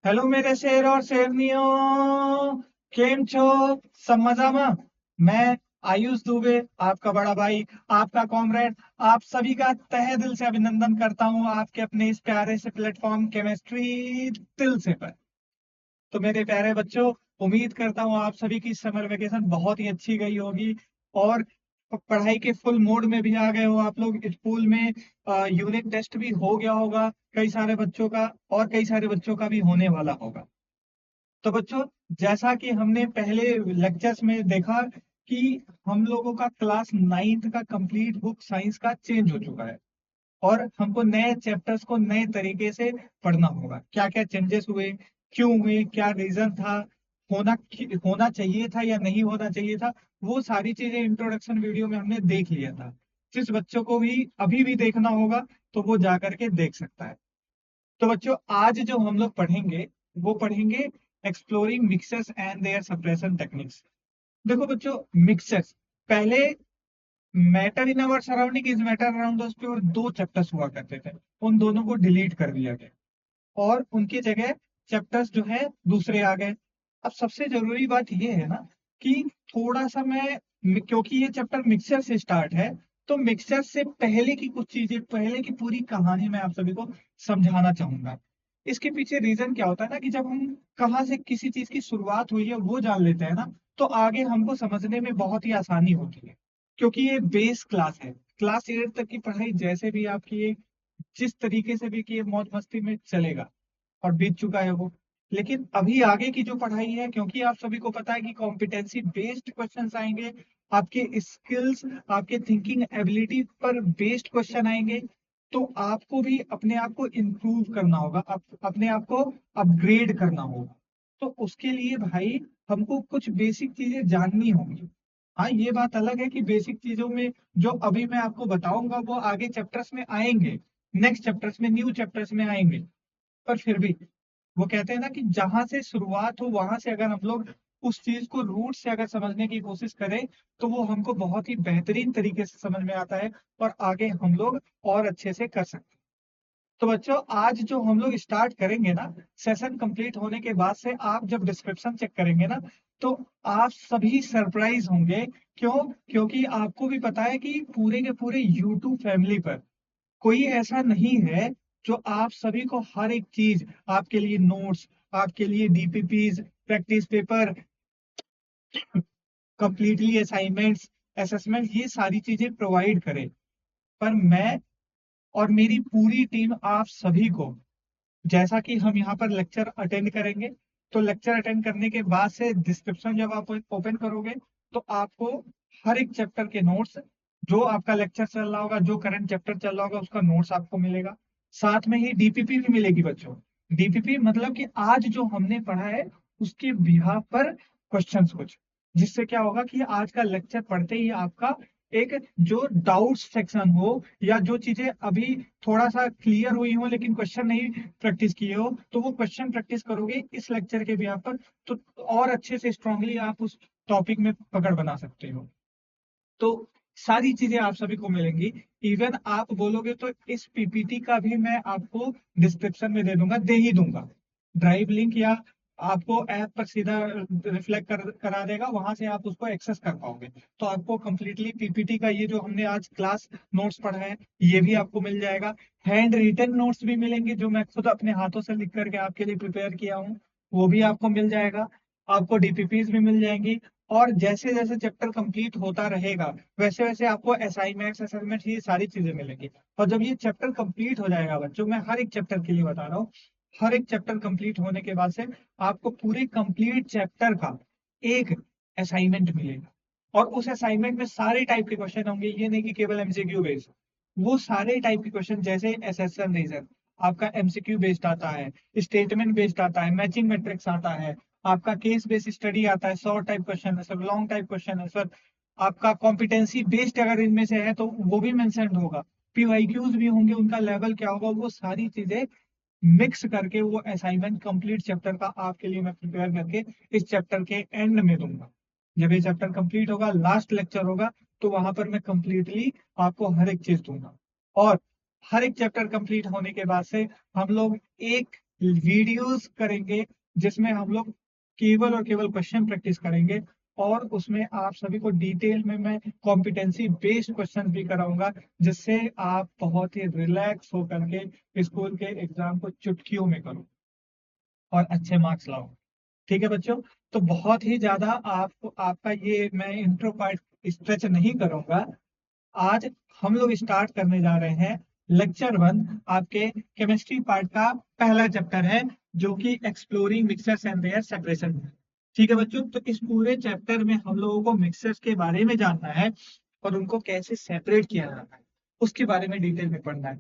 Hello मेरे शेर और शेरनियों, केम छो? सब मजा में? मैं आयुष दुबे, आपका बड़ा भाई, आपका कॉमरेड, आप सभी का तहे दिल से अभिनंदन करता हूं आपके अपने इस प्यारे से प्लेटफॉर्म केमिस्ट्री दिल से पर। तो मेरे प्यारे बच्चों, उम्मीद करता हूँ आप सभी की समर वेकेशन बहुत ही अच्छी गई होगी और पढ़ाई के फुल मोड में भी आ गए हो आप लोग। स्कूल में यूनिट टेस्ट भी हो गया होगा कई सारे बच्चों का, और कई सारे बच्चों का भी होने वाला होगा। तो बच्चों, जैसा कि हमने पहले लेक्चर्स में देखा कि हम लोगों का क्लास नाइन्थ का कंप्लीट बुक साइंस का चेंज हो चुका है और हमको नए चैप्टर्स को नए तरीके से पढ़ना होगा। क्या क्या चेंजेस हुए, क्यों हुए, क्या रीजन था, होना होना चाहिए था या नहीं होना चाहिए था, वो सारी चीजें इंट्रोडक्शन वीडियो में हमने देख लिया था। जिस बच्चों को भी अभी भी देखना होगा तो वो जा करके देख सकता है। तो बच्चों, आज जो हम लोग पढ़ेंगे वो पढ़ेंगे exploring mixtures and their separation techniques. देखो बच्चों, मिक्सर्स पहले matter in our surrounding is matter around us पे और दो चैप्टर्स हुआ करते थे, उन दोनों को डिलीट कर दिया गया और उनकी जगह चैप्टर्स जो है दूसरे आ गए। अब सबसे जरूरी बात यह है ना कि थोड़ा सा मैं, क्योंकि ये चैप्टर मिक्सचर से स्टार्ट है, तो मिक्सचर से पहले की कुछ चीजें, पहले की पूरी कहानी मैं आप सभी को समझाना चाहूंगा। इसके पीछे रीजन क्या होता है ना कि जब हम कहाँ से किसी चीज की शुरुआत हुई है वो जान लेते हैं ना, तो आगे हमको समझने में बहुत ही आसानी होती है। क्योंकि ये बेस क्लास है, क्लास 8 तक की पढ़ाई जैसे भी आपकी ये जिस तरीके से भी कि ये मौज मस्ती में चलेगा और बीत चुका है वो। लेकिन अभी आगे की जो पढ़ाई है, क्योंकि आप सभी को पता है कि कॉम्पिटेंसी बेस्ड क्वेश्चंस आएंगे, आपके स्किल्स, आपके थिंकिंग एबिलिटी पर बेस्ड क्वेश्चन आएंगे, तो आपको भी अपने आप को इम्प्रूव करना होगा, अपने आप को अपग्रेड करना होगा। तो उसके लिए भाई हमको कुछ बेसिक चीजें जाननी होंगी। हाँ, ये बात अलग है कि बेसिक चीजों में जो अभी मैं आपको बताऊंगा वो आगे चैप्टर्स में आएंगे, नेक्स्ट चैप्टर्स में, न्यू चैप्टर्स में आएंगे। पर फिर भी वो कहते हैं ना कि जहां से शुरुआत हो वहां से अगर हम लोग उस चीज को रूट से अगर समझने की कोशिश करें तो वो हमको बहुत ही बेहतरीन तरीके से समझ में आता है और आगे हम लोग और अच्छे से कर सकते हैं। तो बच्चों, आज जो हम लोग स्टार्ट करेंगे ना, सेशन कंप्लीट होने के बाद से आप जब डिस्क्रिप्शन चेक करेंगे ना, तो आप सभी सरप्राइज होंगे। क्यों? क्योंकि आपको भी पता है कि पूरे के पूरे यूट्यूब फैमिली पर कोई ऐसा नहीं है जो आप सभी को हर एक चीज, आपके लिए नोट्स, आपके लिए DPPs, practice paper, completely assignments, assessment, ये सारी चीजें प्रोवाइड करे। पर मैं और मेरी पूरी टीम आप सभी को, जैसा कि हम यहाँ पर लेक्चर अटेंड करेंगे, तो लेक्चर अटेंड करने के बाद से डिस्क्रिप्शन जब आप ओपन करोगे तो आपको हर एक चैप्टर के नोट्स, जो आपका लेक्चर चल रहा होगा, जो करंट चैप्टर चल रहा होगा उसका नोट्स आपको मिलेगा। साथ में ही डीपीपी भी मिलेगी बच्चों। डीपीपी मतलब कि आज जो हमने पढ़ा है उसके बिहाफ पर क्वेश्चंस कुछ, जिससे क्या होगा कि आज का लेक्चर पढ़ते ही आपका एक जो डाउट सेक्शन हो या जो चीजें अभी थोड़ा सा क्लियर हुई हो लेकिन क्वेश्चन नहीं प्रैक्टिस किए हो, तो वो क्वेश्चन प्रैक्टिस करोगे इस लेक्चर के बिहाफ पर, तो और अच्छे से स्ट्रांगली आप उस टॉपिक में पकड़ बना सकते हो। तो सारी चीजें आप सभी को मिलेंगी। इवन आप बोलोगे तो इस पीपीटी का भी मैं आपको डिस्क्रिप्शन में दे दूंगा, दे ही दूंगा। ड्राइव लिंक या आपको ऐप पर सीधा रिफ्लेक्ट करा देगा, वहां से आप उसको एक्सेस कर पाओगे। तो आपको कंप्लीटली पीपीटी का ये जो हमने आज क्लास नोट्स पढ़ा है ये भी आपको मिल जाएगा। हैंड रिटन नोट्स भी मिलेंगे जो मैं खुद अपने हाथों से लिख करके आपके लिए प्रिपेयर किया हूँ, वो भी आपको मिल जाएगा। आपको डीपीपीज भी मिल जाएंगी। और जैसे जैसे चैप्टर कंप्लीट होता रहेगा वैसे वैसे आपको असाइनमेंट्स असाइनमेंट्स ये सारी चीजें मिलेंगी। और जब ये चैप्टर कंप्लीट हो जाएगा बच्चों, मैं हर एक चैप्टर के लिए बता रहा हूँ, हर एक चैप्टर कंप्लीट होने के बाद से आपको पूरे कंप्लीट चैप्टर का एक असाइनमेंट मिलेगा। और उस असाइनमेंट में सारे टाइप के क्वेश्चन होंगे, ये नहीं कि केवल एमसीक्यू बेस्ड। वो सारे टाइप के क्वेश्चन जैसे एसेशन रीजन आपका एमसीक्यू बेस्ड आता है, स्टेटमेंट बेस्ड आता है, मैचिंग मैट्रिक्स आता है, आपका केस बेस्ड स्टडी आता है, शॉर्ट टाइप क्वेश्चन है सर, लॉन्ग टाइप क्वेश्चन है सर, आपका कॉम्पिटेंसी बेस्ड अगर इनमें से है तो वो भी मेंशन होगा, पीवाईक्यूज भी होंगे, उनका लेवल क्या होगा, वो सारी चीजें मिक्स करके वो असाइनमेंट कंप्लीट चैप्टर का आपके लिए मैं प्रिपेयर करके इस चैप्टर के एंड में दूंगा। जब ये चैप्टर कंप्लीट होगा, लास्ट लेक्चर होगा, तो वहां पर मैं कंप्लीटली आपको हर एक चीज दूंगा। और हर एक चैप्टर कंप्लीट होने के बाद से हम लोग एक वीडियोस करेंगे जिसमें हम लोग केवल और केवल क्वेश्चन प्रैक्टिस करेंगे, और उसमें आप सभी को डिटेल में मैं कॉम्पिटेंसी बेस्ड क्वेश्चन भी कराऊंगा, जिससे आप बहुत ही रिलैक्स होकर के स्कूल के एग्जाम को चुटकियों में करो और अच्छे मार्क्स लाओ। ठीक है बच्चों, तो बहुत ही ज्यादा आपको आपका ये मैं इंट्रो पार्ट स्ट्रेच नहीं करूंगा। आज हम लोग स्टार्ट करने जा रहे हैं लेक्चर 1। आपके केमिस्ट्री पार्ट का पहला चैप्टर है, जो कि exploring mixtures and their separation. ठीक है बच्चों, तो इस पूरे चैप्टर में हम लोगों को मिक्सर्स के बारे में जानना है और उनको कैसे सेपरेट किया जाता है उसके बारे में डिटेल में पढ़ना है।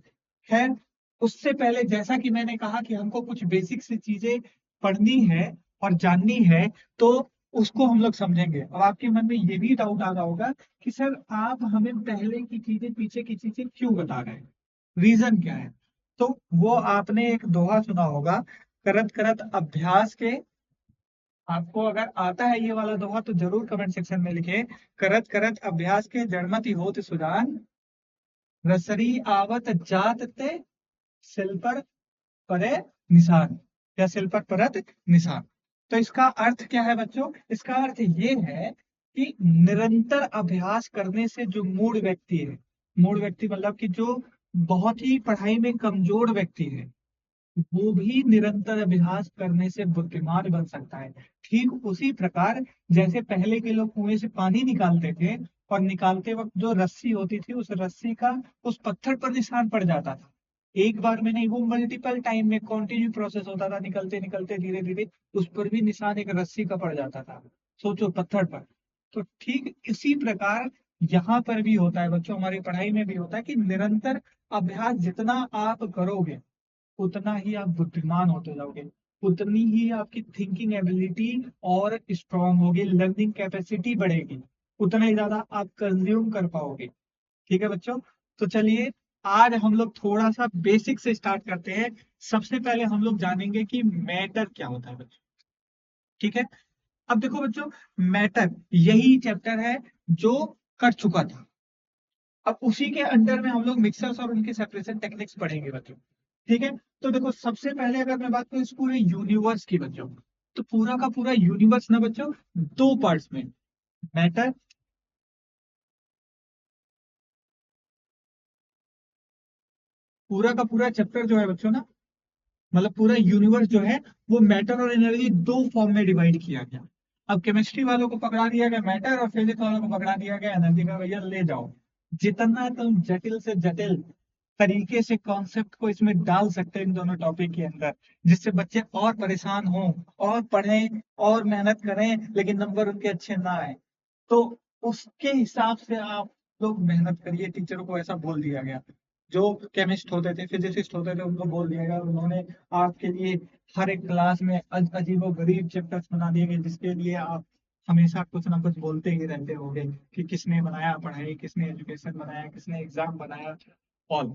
खैर, उससे पहले जैसा कि मैंने कहा कि हमको कुछ बेसिक सी चीजें पढ़नी है और जाननी है, तो उसको हम लोग समझेंगे। अब आपके मन में ये भी डाउट आ रहा होगा कि सर आप हमें पहले की चीजें पीछे की चीजें क्यों बता रहे हैं, रीजन क्या है। तो वो आपने एक दोहा सुना होगा, करत करत अभ्यास के। आपको अगर आता है ये वाला दोहा तो जरूर कमेंट सेक्शन में लिखे। करत करत अभ्यास के जड़मति होत सुजान, रसरी आवत जात ते सिल पर परे निशान, या सिल पर परत निशान। तो इसका अर्थ क्या है बच्चों, इसका अर्थ ये है कि निरंतर अभ्यास करने से जो मूड व्यक्ति है, मूड व्यक्ति मतलब कि जो बहुत ही पढ़ाई में कमजोर व्यक्ति है, वो भी निरंतर अभ्यास करने से बुद्धिमान बन सकता है। ठीक उसी प्रकार जैसे पहले के लोग कुएं से पानी निकालते थे, और निकालते वक्त जो रस्सी होती थी उस रस्सी का उस पत्थर पर निशान पड़ जाता था। एक बार में नहीं, वो मल्टीपल टाइम में कॉन्टिन्यू प्रोसेस होता था, निकलते निकलते धीरे धीरे उस पर भी निशान एक रस्सी का पड़ जाता था, सोचो पत्थर पर। तो ठीक इसी प्रकार यहाँ पर भी होता है बच्चों, हमारी पढ़ाई में भी होता है कि निरंतर अभ्यास जितना आप करोगे उतना ही आप बुद्धिमान होते जाओगे, उतनी ही आपकी थिंकिंग एबिलिटी और स्ट्रांग होगी, लर्निंग कैपेसिटी बढ़ेगी, उतना ही ज्यादा आप कंज्यूम कर पाओगे। ठीक है बच्चों, तो चलिए आज हम लोग थोड़ा सा बेसिक से स्टार्ट करते हैं। सबसे पहले हम लोग जानेंगे कि मैटर क्या होता है बच्चों। ठीक है, अब देखो बच्चों, मैटर यही चैप्टर है जो कर चुका था। अब उसी के अंडर में हम लोग मिक्सर्स और उनके सेपरेशन टेक्निक्स पढ़ेंगे बच्चों। ठीक है, तो देखो सबसे पहले अगर मैं बात करूं इस पूरे यूनिवर्स की बच्चों, तो पूरा का पूरा यूनिवर्स ना बच्चों दो पार्ट्स में, मैटर, पूरा का पूरा चैप्टर जो है बच्चों ना, मतलब पूरा यूनिवर्स जो है वो मैटर और एनर्जी दो फॉर्म में डिवाइड किया गया। अब केमिस्ट्री वालों को पकड़ा दिया गया मैटर, और फिजिक्स वालों को पकड़ा दिया गया एनर्जी का, भैया ले जाओ। जितना तुम जटिल से जटिल तरीके से कॉन्सेप्ट को इसमें डाल सकते हैं इन दोनों टॉपिक के अंदर, जिससे बच्चे और परेशान हों और पढ़ें और मेहनत करें लेकिन नंबर उनके अच्छे ना आए, तो उसके हिसाब से आप लोग मेहनत करिए। टीचरों को ऐसा बोल दिया गया, जो केमिस्ट होते थे फिजिसिस्ट होते थे उनको बोल दिया गया, उन्होंने आपके लिए हर एक क्लास में अजीबो गरीब चैप्टर्स बना दिए गए, जिसके लिए आप हमेशा कुछ ना कुछ बोलते ही रहते होंगे कि किसने बनाया पढ़ाई, किसने एजुकेशन बनाया, किसने एग्जाम बनाया, ऑल।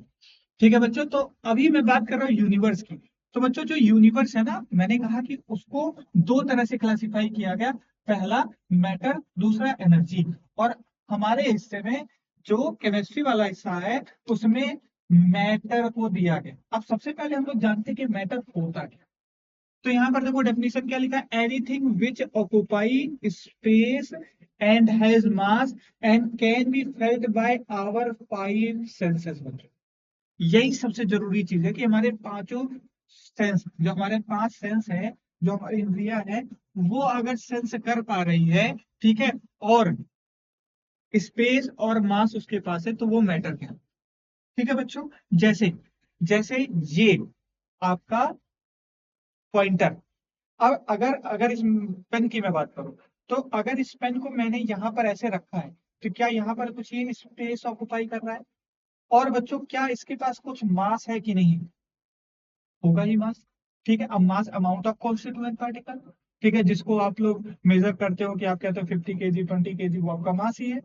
ठीक है बच्चों, तो अभी मैं बात कर रहा हूँ यूनिवर्स की। तो बच्चों जो यूनिवर्स है ना, मैंने कहा कि उसको दो तरह से क्लासिफाई किया गया, पहला मैटर, दूसरा एनर्जी। और हमारे हिस्से में जो केमिस्ट्री वाला हिस्सा है उसमें मैटर को दिया गया। अब सबसे पहले हम लोग जानते हैं कि मैटर होता क्या। तो यहाँ पर देखो डेफिनेशन क्या लिखा है, anything which occupy space and has mass and can be felt by our five senses. बच्चों यही सबसे जरूरी चीज है कि हमारे पांचों सेंस, जो हमारे पांच सेंस है, जो हमारी इंद्रियां है, वो अगर सेंस कर पा रही है, ठीक है, और स्पेस और मास उसके पास है, तो वो मैटर क्या। ठीक है बच्चों, जैसे जैसे ये आपका पॉइंटर। अब अगर अगर इस पेन की मैं बात करूं, तो अगर इस पेन को मैंने यहाँ पर ऐसे रखा है, तो क्या यहाँ पर कुछ ये स्पेस ऑक्युपाई कर रहा है। और बच्चों क्या इसके पास कुछ मास है कि नहीं, होगा ही मास। ठीक है, अब मास अमाउंट ऑफ कॉन्स्टिट्यूएंट पार्टिकल, ठीक है, जिसको आप लोग मेजर करते हो कि आप कहते हो 50 kg 20 kg, वो आपका मास ही है।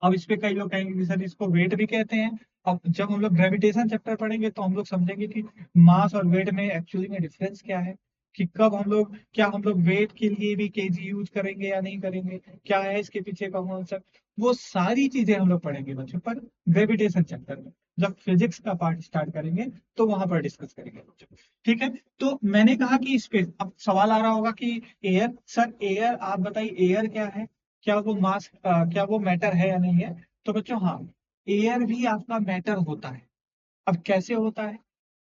अब इस पे कई लोग कहेंगे कि सर इसको वेट भी कहते हैं। अब जब हम लोग ग्रेविटेशन चैप्टर पढ़ेंगे तो हम लोग समझेंगे कि मास और वेट में एक्चुअली में डिफरेंस क्या है, कि कब हम लोग, क्या हम लोग वेट के लिए भी केजी यूज करेंगे या नहीं करेंगे, क्या है इसके पीछे का कॉन्सेप्ट, वो सारी चीजें हम लोग पढ़ेंगे बच्चों पर ग्रेविटेशन चैप्टर में। जब फिजिक्स का पार्ट स्टार्ट करेंगे तो वहां पर डिस्कस करेंगे बच्चों। ठीक है, तो मैंने कहा कि स्पेस, अब सवाल आ रहा होगा कि एयर, सर एयर आप बताइए एयर क्या है, क्या वो मास, क्या वो मैटर है या नहीं है। तो बच्चों हाँ, एयर भी आपका मैटर होता है। अब कैसे होता है,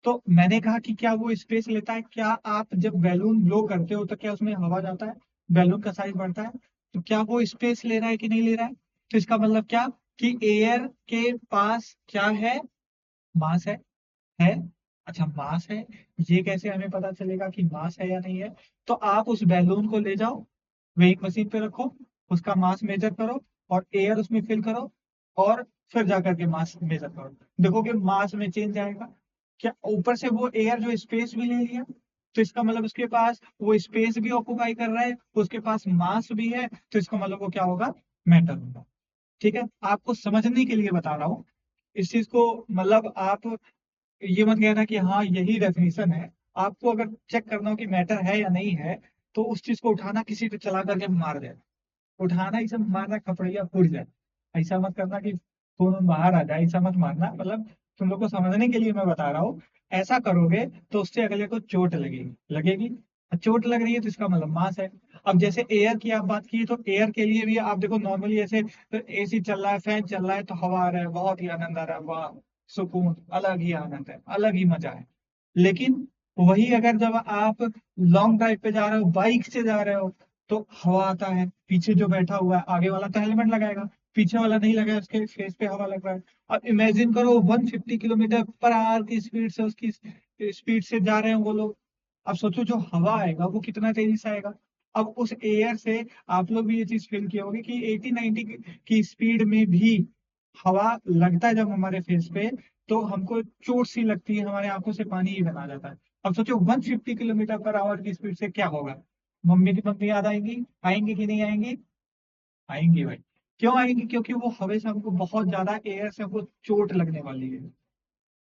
तो मैंने कहा कि क्या वो स्पेस लेता है, क्या आप जब बैलून ब्लो करते हो तो क्या उसमें हवा जाता है, बैलून का साइज बढ़ता है, तो क्या वो स्पेस ले रहा है कि नहीं ले रहा है। तो इसका मतलब क्या, कि एयर के पास क्या है, मास है। अच्छा मास है, ये कैसे हमें पता चलेगा कि मास है या नहीं है। तो आप उस बैलून को ले जाओ, वेइंग मशीन पे रखो, उसका मास मेजर करो और एयर उसमें फिल करो, और फिर जाकर के मास मेजर करो, देखोगे मास में चेंज आएगा। क्या ऊपर से वो एयर जो स्पेस भी ले लिया, तो इसका मतलब उसके पास वो स्पेस भी ऑक्यूपाई कर रहा है, उसके पास मास भी है, तो इसका मतलब वो क्या होगा, मैटर होगा। ठीक है, आपको समझने के लिए बता रहा हूँ इस चीज को, मतलब आप ये मत कहना कि हाँ यही डेफिनेशन है। आपको अगर चेक करना हो कि मैटर है या नहीं है, तो उस चीज को उठाना, किसी पे चला करके मार दे, उठाना ही सब मारना, खपड़िया फूट जाए। ऐसा मत करना कि खून बाहर आ जाए, ऐसा मत मारना, मतलब तुम लोग को समझने के लिए मैं बता रहा हूँ। ऐसा करोगे तो उससे अगले को चोट लगेगी लगेगी, और चोट लग रही है तो इसका मतलब मास है। अब जैसे एयर की आप बात की, तो एयर के लिए भी आप देखो, नॉर्मली ऐसे एसी चल रहा है, फैन चल रहा है, तो हवा आ रहा है, बहुत ही आनंद आ रहा है, वाह सुकून, अलग ही आनंद है, अलग ही मजा है। लेकिन वही अगर जब आप लॉन्ग ड्राइव पे जा रहे हो, बाइक से जा रहे हो, तो हवा आता है, पीछे जो बैठा हुआ है, आगे वाला तो हेलमेट लगाएगा, पीछे वाला नहीं लगाया, उसके फेस पे हवा लग रहा है। अब इमेजिन करो 150 किलोमीटर पर आवर की स्पीड से, उसकी स्पीड से जा रहे हैं वो लोग। अब सोचो जो हवा आएगा वो कितना तेजी से आएगा। अब उस एयर से आप लोग भी ये चीज फील किए होंगे कि 80-90 की स्पीड में भी हवा लगता है जब हमारे फेस पे, तो हमको चोट सी लगती है, हमारे आंखों से पानी ही बना जाता है। अब सोचो 150 किलोमीटर पर आवर की स्पीड से क्या होगा। मम्मी की पत्नी याद आएंगी, आएंगी कि नहीं आएंगी, आएंगी भाई। क्यों आएंगी, क्योंकि वो हवा से हमको बहुत ज्यादा, एयर से हमको चोट लगने वाली है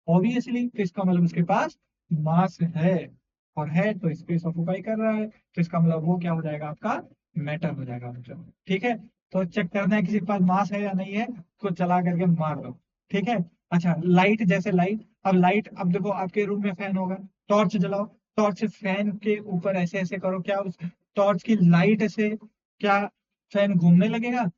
ऑब्वियसली। तो इसका मतलब उसके पास मास है, और है तो स्पेस ऑक्यूपाई कर रहा है, तो इसका मतलब वो क्या हो जाएगा, आपका मैटर हो जाएगा बच्चों। ठीक है, तो चेक करना है किसी के पास मास है या नहीं है, तो चला करके मार दो। ठीक है, अच्छा लाइट, जैसे लाइट, अब लाइट, अब देखो आपके रूम में फैन होगा, टॉर्च जलाओ, टॉर्च से फैन के ऊपर ऐसे ऐसे करो, क्या उस टॉर्च की लाइट से क्या फैन घूमने लगेगा,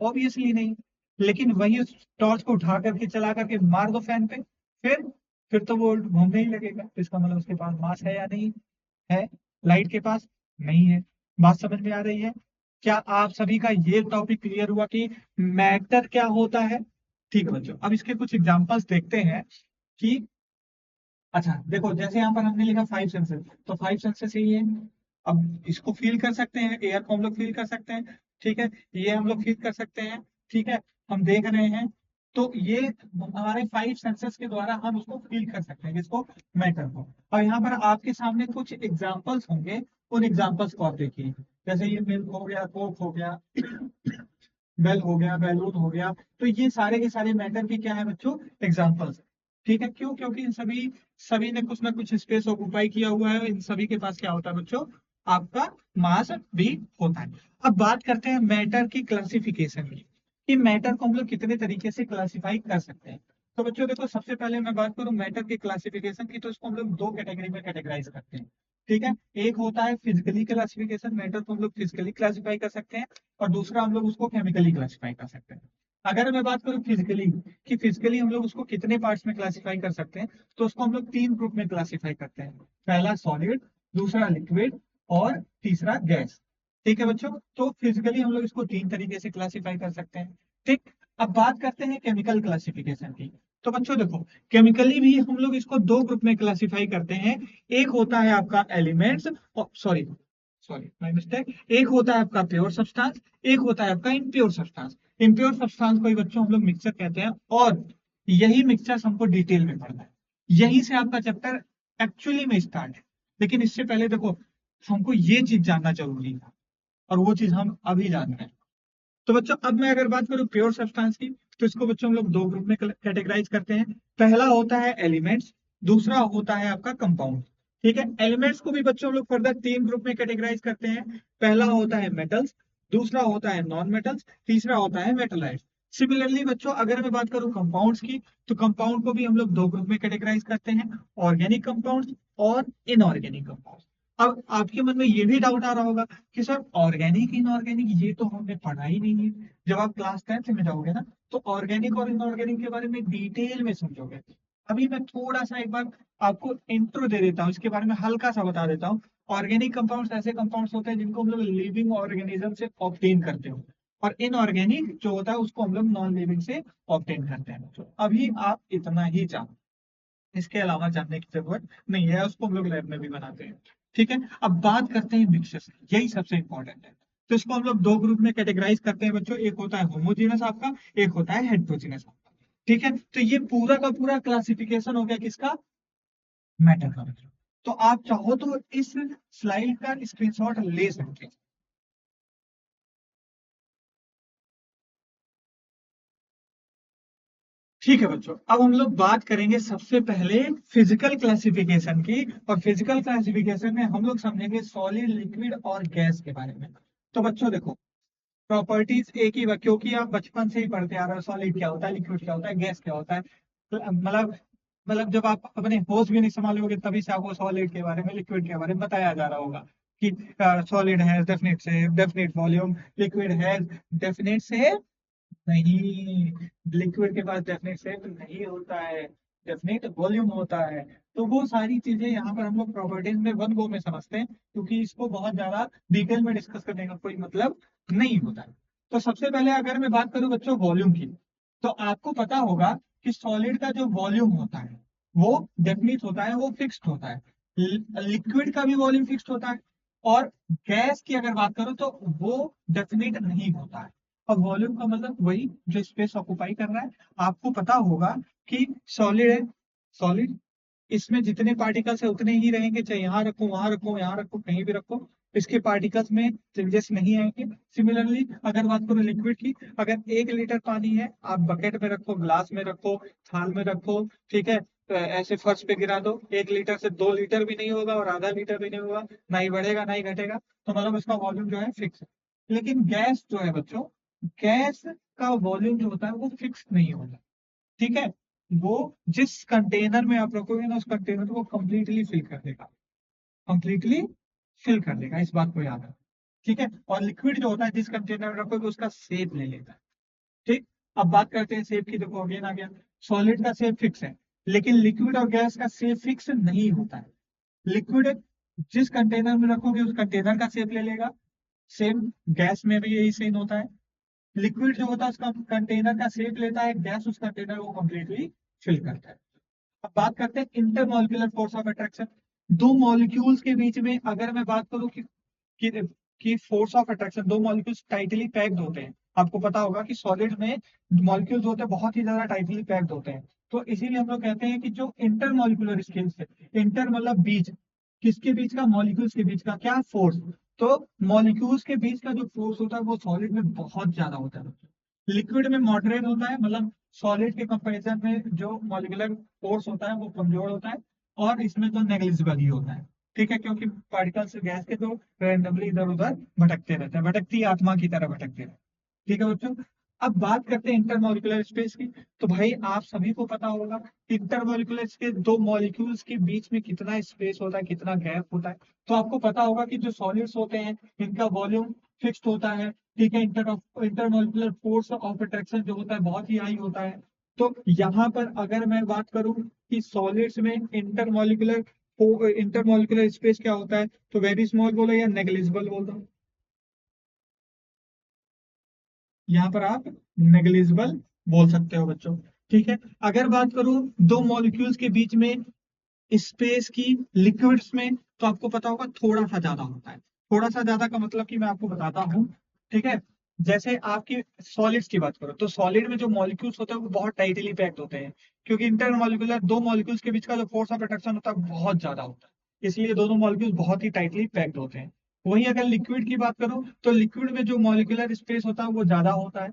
ऑब्वियसली नहीं। लेकिन वही उस टॉर्च को उठा करके चला करके मार दो फैन पे, फिर फिर तो वो घूमने ही लगेगा, तो इसका मतलब उसके पास मास है या नहीं है। लाइट के पास नहीं है। बात समझ में आ रही है। क्या आप सभी का ये टॉपिक क्लियर हुआ कि मैटर क्या होता है। ठीक है बच्चों, अब इसके कुछ एग्जांपल्स देखते हैं कि, अच्छा देखो जैसे यहाँ पर हमने लिखा 5 सेंसेस, तो 5 सेंसेस यही है। अब इसको फील कर सकते हैं, एयर को हम लोग फील कर सकते हैं। ठीक है, ये हम लोग फील कर सकते हैं। ठीक है, हम देख रहे हैं, तो ये हमारे 5 सेंसेस के द्वारा हम उसको फील कर सकते हैं, जिसको मैटर को। और यहाँ पर आपके सामने कुछ एग्जाम्पल्स होंगे, उन एग्जाम्पल्स को आप देखिए। जैसे ये मिल्क हो गया, कोक हो गया, बेल हो गया, बैलून हो गया, तो ये सारे के सारे मैटर की क्या है बच्चों, एग्जाम्पल्स। ठीक है, क्यों, क्योंकि इन सभी सभी ने कुछ ना कुछ स्पेस ऑक्यूपाई किया हुआ है, इन सभी के पास क्या होता है बच्चों, आपका मास भी होता है। अब बात करते हैं मैटर की क्लासिफिकेशन की, कि मैटर को हम लोग कितने तरीके से क्लासिफाई कर सकते हैं। तो बच्चों देखो, सबसे पहले मैं बात करूं मैटर की क्लासिफिकेशन की, तो इसको हम लोग दो कैटेगरी में कैटेगराइज करते हैं। ठीक है, एक होता है फिजिकली क्लासिफिकेशन, मैटर को हम लोग फिजिकली क्लासिफाई कर सकते हैं, और दूसरा हम लोग उसको केमिकली क्लासिफाई कर सकते हैं। अगर मैं बात करूं फिजिकली, कि फिजिकली हम लोग उसको कितने पार्ट्स में क्लासिफाई कर सकते हैं, तो उसको हम लोग 3 ग्रुप में क्लासिफाई करते हैं। पहला सॉलिड, दूसरा लिक्विड, और तीसरा गैस। ठीक है बच्चों, तो फिजिकली हम लोग इसको 3 तरीके से क्लासिफाई कर सकते हैं। ठीक, अब बात करते हैं केमिकल क्लासिफिकेशन की। तो बच्चों देखो, केमिकली भी हम लोग इसको 2 ग्रुप में क्लासिफाई करते हैं। एक होता है आपका elements, sorry sorry my mistake, एक होता है आपका प्योर सब्सटेंस, एक होता है आपका इम्प्योर सब्सटेंस। इम्प्योर सब्सटेंस को ही बच्चों हम लोग मिक्सचर कहते हैं, और यही मिक्सचर हमको डिटेल में पढ़ना है। यहीं से आपका चैप्टर एक्चुअली में स्टार्ट है। लेकिन इससे पहले देखो, हमको ये चीज जानना जरूरी है, और वो चीज हम अभी जान रहे हैं। तो बच्चों अब मैं अगर बात करूं प्योर सब्सटेंस की, तो इसको बच्चों हम लोग 2 ग्रुप में कैटेगराइज करते हैं। पहला होता है एलिमेंट्स, दूसरा होता है आपका कंपाउंड। ठीक है, एलिमेंट्स को भी बच्चों हम लोग फर्दर 3 ग्रुप में कैटेगराइज करते हैं। पहला होता है मेटल्स, दूसरा होता है नॉन मेटल्स, तीसरा होता है मेटलाइट्स। सिमिलरली बच्चों अगर मैं बात करूं कंपाउंड्स की, तो कंपाउंड को भी हम लोग दो ग्रुप में कैटेगराइज करते हैं, ऑर्गेनिक कंपाउंड्स और इनऑर्गेनिक कंपाउंड्स। अब आपके मन में ये भी डाउट आ रहा होगा कि सर ऑर्गेनिक इनऑर्गेनिक ये तो हमने पढ़ा ही नहीं है। जब आप क्लास 10th में जाओगे ना तो ऑर्गेनिक और इनऑर्गेनिक के बारे में डिटेल में समझोगे। अभी मैं थोड़ा सा एक बार आपको इंट्रो दे देता हूँ, इसके बारे में हल्का सा बता देता हूँ। ऑर्गेनिक कंपाउंड्स ऐसे कंपाउंड्स होते हैं जिनको हम लोग लिविंग ऑर्गेनिज्म से ऑब्टेन करते हो, और इनऑर्गेनिक जो होता है उसको हम लोग नॉन लिविंग से ऑब्टेन करते हैं। तो अभी आप इतना ही जानो, इसके अलावा जानने की जरूरत नहीं है, उसको हम लोग लैब में भी बनाते हैं। ठीक है, अब बात करते हैं मिक्सचर्स, यही सबसे इंपॉर्टेंट है। तो इसको हम लोग दो ग्रुप में कैटेगराइज करते हैं बच्चों, एक होता है होमोजीनस आपका, एक होता है हेट्रोजीनस आपका। ठीक है, तो ये पूरा का पूरा क्लासिफिकेशन हो गया किसका, मैटर का बच्चों। तो आप चाहो तो इस स्लाइड का स्क्रीनशॉट ले सकते हैं। ठीक है बच्चों, अब हम लोग बात करेंगे सबसे पहले फिजिकल क्लासिफिकेशन की, और फिजिकल क्लासिफिकेशन में हम लोग समझेंगे सॉलिड, लिक्विड और गैस के बारे में। तो बच्चों देखो, प्रॉपर्टीज एक ही, क्योंकि आप बचपन से ही पढ़ते आ रहे हो सॉलिड क्या होता है, लिक्विड क्या होता है, गैस क्या होता है। तो मतलब जब आप अपने होश भी नहीं संभालोगे तभी से आपको सॉलिड के बारे में, लिक्विड के बारे में बताया जा रहा होगा कि सॉलिड है डेफिनेट से डेफिनेट वॉल्यूम, लिक्विड है डेफिनेट से नहीं, लिक्विड के पास डेफिनेट शेप नहीं होता है, डेफिनेट वॉल्यूम होता है। तो वो सारी चीजें यहाँ पर हम लोग प्रॉपर्टीज में वन गो में समझते हैं, क्योंकि इसको बहुत ज्यादा डिटेल में डिस्कस करने का कोई मतलब नहीं होता है। तो सबसे पहले अगर मैं बात करूं बच्चों वॉल्यूम की, तो आपको पता होगा कि सॉलिड का जो वॉल्यूम होता है वो डेफिनिट होता है, वो फिक्स्ड होता है। लिक्विड का भी वॉल्यूम फिक्स्ड होता है, और गैस की अगर बात करो तो वो डेफिनेट नहीं होता है। अब वॉल्यूम का मतलब वही जो स्पेस ऑक्युपाई कर रहा है। आपको पता होगा कि सॉलिड है, सॉलिड इसमें जितने पार्टिकल्स है उतने ही रहेंगे, चाहे यहाँ रखो वहां रखो यहाँ रखो कहीं भी रखो, इसके पार्टिकल्स में चेंजेस नहीं आएंगे। सिमिलरली अगर बात करो लिक्विड की, अगर 1 लीटर पानी है आप बकेट में रखो, ग्लास में रखो, थाल में रखो, ठीक है, तो ऐसे फर्श पे गिरा दो, 1 लीटर से 2 लीटर भी नहीं होगा और आधा लीटर भी नहीं होगा, ना ही बढ़ेगा ना ही घटेगा, तो मतलब उसका वॉल्यूम जो है फिक्स है। लेकिन गैस जो है बच्चों, गैस का वॉल्यूम जो होता है वो फिक्स नहीं होता। ठीक है, वो जिस कंटेनर में आप रखोगे ना उस कंटेनर को कंप्लीटली फिल कर देगा, कंप्लीटली फिल कर देगा, इस बात को याद रखो। ठीक है, और लिक्विड जो होता है जिस कंटेनर में रखोगे उसका शेप ले लेता है। ठीक, अब बात करते हैं शेप की। देखो अगेन आ गया, सॉलिड का शेप फिक्स है, लेकिन लिक्विड और गैस का शेप फिक्स नहीं होता है। लिक्विड जिस कंटेनर में रखोगे उस कंटेनर का शेप ले लेगा, सेम गैस में भी यही सेम होता है। लिक्विड जो होता है उसका कंटेनर का शेप लेता है, गैस उस कंटेनर को कंप्लीटली फिल करता है। अब बात करते हैं इंटरमॉलिक्यूलर फोर्स ऑफ अट्रैक्शन। दो मॉलिक्यूल्स के बीच में अगर मैं बात करूं कि, कि फोर्स ऑफ अट्रैक्शन, दो मॉलिक्यूल्स टाइटली पैक्ड होते हैं। आपको पता होगा कि सॉलिड में मॉलिक्यूल्स होते हैं बहुत ही ज्यादा टाइटली पैक्ड होते हैं। तो इसीलिए हम लोग कहते हैं कि जो इंटरमॉलिक्यूलर स्केल्स है, इंटर मतलब बीच, किसके बीच का, मॉलिक्यूल्स के बीच का क्या फोर्स। तो मॉलिक्यूल्स के बीच का जो फोर्स होता है वो सॉलिड में बहुत ज्यादा होता है, लिक्विड में मॉडरेट होता है, मतलब सॉलिड के कंपैरिजन में जो मॉलिक्यूलर फोर्स होता है वो कमजोर होता है, और इसमें तो नेग्लिजिबल ही होता है। ठीक है, क्योंकि पार्टिकल्स गैस के तो रैंडमली इधर उधर भटकते रहते हैं, भटकती आत्मा की तरह भटकते रहते हैं। ठीक है बच्चों, अब बात करते हैं इंटरमॉलिक्यूलर स्पेस की। तो भाई आप सभी को पता होगा इंटरमॉलिक्यूलर के दो मॉलिक्यूल्स के बीच में कितना स्पेस होता है, कितना गैप होता है। तो आपको पता होगा कि जो सॉलिड्स होते हैं इनका वॉल्यूम फिक्स्ड होता है। ठीक है, इंटरमॉलिक्यूलर फोर्स ऑफ अट्रैक्शन जो होता है बहुत ही हाई होता है। तो यहाँ पर अगर मैं बात करूं कि सॉलिड्स में इंटरमॉलिक्यूलर स्पेस क्या होता है, तो वेरी स्मॉल बोलो या नेग्लिजिबल बोल दो, यहाँ पर आप नेग्लिजिबल बोल सकते हो बच्चों। ठीक है, अगर बात करूं दो मॉलिक्यूल्स के बीच में स्पेस की लिक्विड्स में, तो आपको पता होगा थोड़ा सा ज्यादा होता है। थोड़ा सा ज्यादा का मतलब कि मैं आपको बताता हूँ। ठीक है, जैसे आपकी सॉलिड्स की बात करो तो सॉलिड में जो मॉलिक्यूल्स होते हैं वो बहुत टाइटली पैक्ड होते हैं, क्योंकि इंटरमॉलिक्यूलर दो मॉलिक्यूल्स के बीच का जो फोर्स ऑफ अट्रैक्शन होता है बहुत ज्यादा होता है, इसलिए दोनों मॉलिक्यूल्स बहुत ही टाइटली पैक्ड होते हैं। वहीं अगर लिक्विड की बात करो तो लिक्विड में जो मॉलिक्यूलर स्पेस होता है वो ज्यादा होता है,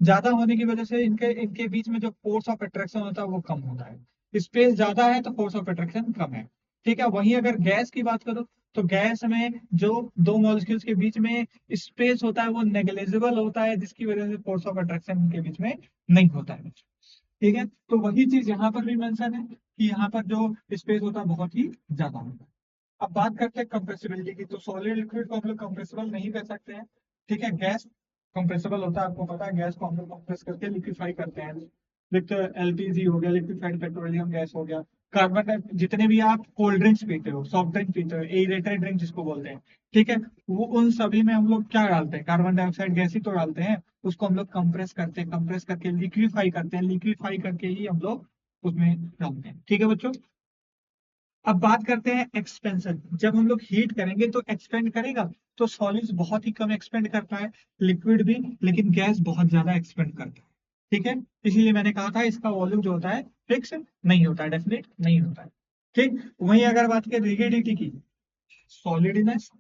ज्यादा होने की वजह से इनके इनके बीच में जो फोर्स ऑफ अट्रैक्शन होता है वो कम होता है। स्पेस ज्यादा है तो फोर्स ऑफ अट्रैक्शन कम है। ठीक है, वहीं अगर गैस की बात करो तो गैस में जो दो मॉलिक्यूल्स के बीच में स्पेस होता है वो नेग्लिजिबल होता है, जिसकी वजह से फोर्स ऑफ अट्रैक्शन उनके बीच में नहीं होता है। ठीक है, तो वही चीज यहाँ पर भी मेंशन है कि यहाँ पर जो स्पेस होता है बहुत ही ज्यादा होता है। अब बात करते हैं कंप्रेसिबिलिटी की। तो सॉलिड लिक्विड को हम लोग कंप्रेसिबल नहीं कर सकते हैं। ठीक है, गैस कंप्रेसिबल होता है, आपको पता है, गैस को हम लोग कंप्रेस करके लिक्विफाई करते हैं। एलपीजी हो गया, लिक्विफाइड पेट्रोलियम गैस हो गया, कार्बन, जितने भी आप कोल्ड ड्रिंक्स पीते हो, सॉफ्ट ड्रिंक पीते हो, एरेटेड ड्रिंक जिसको बोलते हैं, ठीक है, वो उन सभी में हम लोग क्या डालते हैं, कार्बन डाइऑक्साइड गैस ही तो डालते हैं। उसको हम लोग कंप्रेस करते हैं, कंप्रेस करके लिक्विफाई करते हैं, लिक्विफाई करके ही हम लोग उसमें डालते हैं। ठीक है बच्चों, अब बात करते हैं एक्सपेंशन। जब हम लोग हीट करेंगे तो एक्सपेंड करेगा। तो सॉलिड्स बहुत ही कम एक्सपेंड करता है, लिक्विड भी, लेकिन गैस बहुत ज्यादा एक्सपेंड करता है। ठीक है, इसीलिए मैंने कहा था इसका वॉल्यूम जो होता है फिक्स नहीं होता है, डेफिनेट नहीं होता है। ठीक, वहीं अगर बात करें रिगिडिटी की, सॉलिडनेस,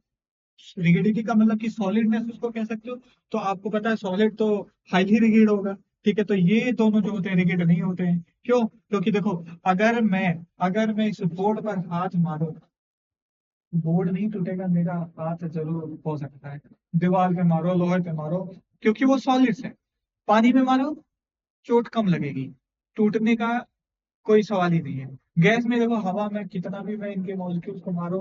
रिगिडिटी का मतलब कि सॉलिडनेस उसको कह सकते हो। तो आपको पता है सॉलिड तो हाईली रिगिड होगा। ठीक है, तो ये दोनों जो होते हैं रिगिड नहीं होते हैं। क्यों? क्योंकि देखो, अगर मैं इस बोर्ड पर हाथ मारूं, बोर्ड नहीं टूटेगा, मेरा हाथ जरूर हो सकता है। दीवार पे मारो, लोहे पे मारो, क्योंकि वो सॉलिड्स है। पानी में मारो, चोट कम लगेगी, टूटने का कोई सवाल ही नहीं है। गैस में देखो, हवा में कितना भी मैं इनके मॉलिक्यूल्स को मारो,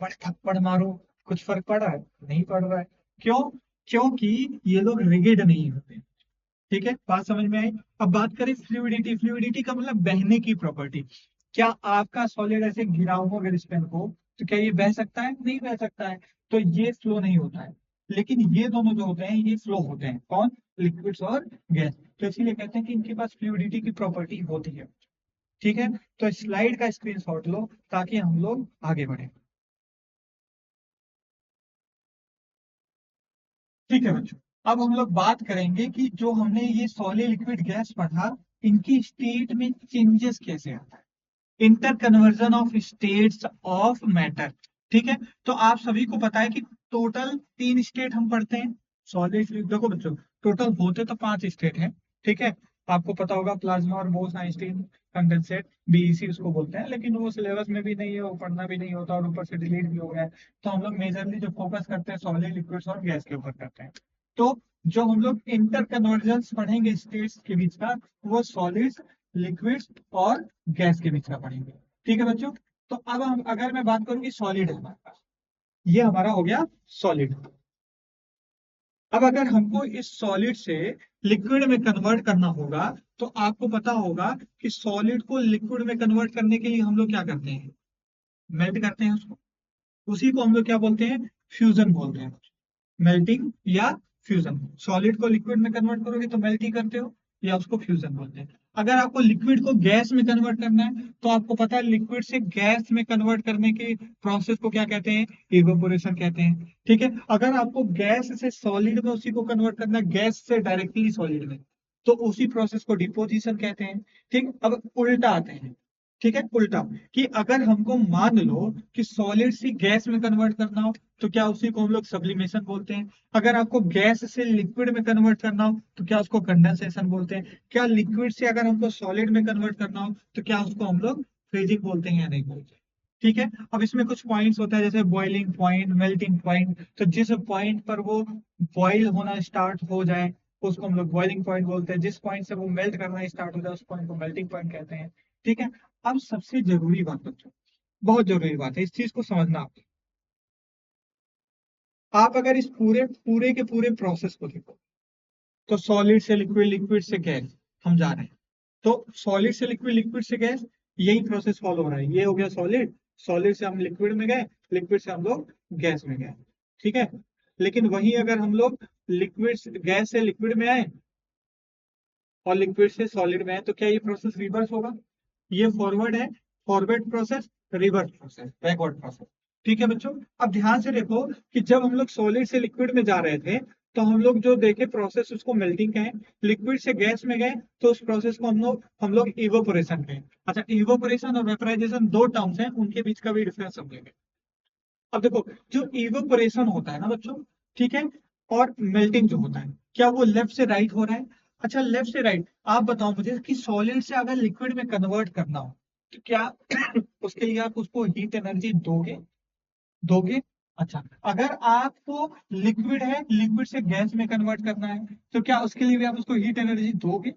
बड़ थप्पड़ मारो, कुछ फर्क पड़ रहा है? नहीं पड़ रहा है। क्यों? क्योंकि ये लोग रिगिड नहीं होते। ठीक है, बात समझ में आई? अब बात करें फ्लूइडिटी। फ्लूइडिटी का मतलब बहने की प्रॉपर्टी। क्या आपका सॉलिड ऐसे गिरा हुआ अगर इस पेन को, तो क्या ये बह सकता है? नहीं बह सकता है। तो ये फ्लो नहीं होता है। लेकिन ये दोनों जो होते हैं ये फ्लो होते हैं। कौन? लिक्विड्स और गैस। तो इसीलिए कहते हैं कि इनके पास फ्लूइडिटी की प्रॉपर्टी होती है। ठीक है, तो स्लाइड का स्क्रीनशॉट लो ताकि हम लोग आगे बढ़े। ठीक है बच्चों, अब हम लोग बात करेंगे कि जो हमने ये सॉलिड लिक्विड गैस पढ़ा, इनकी स्टेट में चेंजेस कैसे आता है। Inter conversion of states of matter. ठीक है, तो आप सभी को पता है कि टोटल 3 स्टेट हम पढ़ते हैं सॉलिड। देखो बच्चों, टोटल होते तो 5 स्टेट हैं। ठीक है, आपको पता होगा, प्लाज्मा और बोस आइंस्टीन कंडेंसेट, बीईसी उसको बोलते हैं, लेकिन वो सिलेबस में भी नहीं है, वो पढ़ना भी नहीं होता, और ऊपर से डिलीट भी हो गया है। तो हम लोग मेजरली जो फोकस करते हैं सॉलिड लिक्विड्स और गैस के ऊपर करते हैं। तो जो हम लोग इंटर कन्वर्जन पढ़ेंगे स्टेट्स के बीच का, वो सॉलिड्स, लिक्विड्स और गैस के बीच का पढ़ेंगे। ठीक है बच्चों, तो अब हम, अगर मैं बात करूं कि सॉलिड है हमारे पास, ये हमारा हो गया सॉलिड। अब अगर हमको इस सॉलिड से लिक्विड में कन्वर्ट करना होगा, तो आपको पता होगा कि सॉलिड को लिक्विड में कन्वर्ट करने के लिए हम लोग क्या करते हैं, मेल्ट करते हैं उसको। उसी को हम लोग क्या बोलते हैं, फ्यूजन बोलते हैं। मेल्टिंग या फ्यूजन। सॉलिड को लिक्विड में कन्वर्ट करोगे तो मेल्ट ही करते हो, या उसको फ्यूजन बोलते हैं। अगर आपको लिक्विड को गैस में कन्वर्ट करना है, तो आपको पता है लिक्विड से गैस में कन्वर्ट करने की प्रोसेस को क्या कहते हैं, इवेपोरेशन कहते हैं। ठीक है, अगर आपको गैस से सॉलिड में उसी को कन्वर्ट करना है, गैस से डायरेक्टली सॉलिड में, तो उसी प्रोसेस को डिपोजिशन कहते हैं। ठीक, अब उल्टा आते हैं। ठीक है, उल्टा, कि अगर हमको मान लो कि सॉलिड से गैस में कन्वर्ट करना हो, तो क्या उसी को हम लोग सब्लिमेशन बोलते हैं। अगर आपको गैस से लिक्विड में कन्वर्ट करना हो, तो क्या उसको कंडेंसेशन बोलते हैं। क्या लिक्विड से अगर हमको सॉलिड में कन्वर्ट करना हो, तो क्या उसको हम लोग फ्रीजिंग बोलते हैं या नहीं बोलते हैं। ठीक है, अब इसमें कुछ पॉइंट्स होता है, जैसे बॉइलिंग पॉइंट, मेल्टिंग पॉइंट। तो जिस पॉइंट पर वो बॉइल होना स्टार्ट हो जाए, उसको हम लोग बॉइलिंग पॉइंट बोलते हैं। जिस पॉइंट से वो मेल्ट करना स्टार्ट हो जाए, उस पॉइंट को मेल्टिंग पॉइंट कहते हैं। ठीक है, अब सबसे जरूरी बात बच्चों, बहुत जरूरी बात है, इस चीज को समझना। आप अगर इस पूरे पूरे के पूरे प्रोसेस को देखो, तो सॉलिड से लिक्विड, लिक्विड से गैस, हम जा रहे हैं। तो सॉलिड से लिक्विड, लिक्विड से गैस, यही प्रोसेस फॉलो हो रहा है। ये हो गया सॉलिड, सॉलिड से हम लिक्विड में गए, लिक्विड से हम लोग गैस में गए। ठीक है, लेकिन वही अगर हम लोग लिक्विड, गैस से लिक्विड में आए और लिक्विड से सॉलिड में आए, तो क्या ये प्रोसेस रिवर्स होगा? ये फॉरवर्ड है, forward process, reverse process, backward process. ठीक है बच्चों, अब ध्यान से देखो कि जब हम लोग सॉलिड से लिक्विड में जा रहे थे, तो हम लोग जो देखे प्रोसेस उसको मेल्टिंग कहें। लिक्विड से गैस में गए तो उस प्रोसेस को हम लोग इवोपोरेशन कहें। अच्छा, इवोपोरेशन और वेपराइजेशन दो टर्म्स हैं, उनके बीच का भी डिफरेंस समझेंगे। अब देखो, जो इवोपोरेशन होता है ना बच्चों, ठीक है, और मेल्टिंग जो होता है, क्या वो लेफ्ट से राइट हो रहा है? अच्छा, लेफ्ट से राइट। आप बताओ मुझे कि सॉलिड से अगर लिक्विड में कन्वर्ट करना हो, तो क्या उसके लिए आप उसको हीट एनर्जी दोगे? दोगे। अच्छा, अगर आपको लिक्विड है, लिक्विड से गैस में कन्वर्ट करना है, तो क्या उसके लिए भी आप उसको हीट एनर्जी दोगे?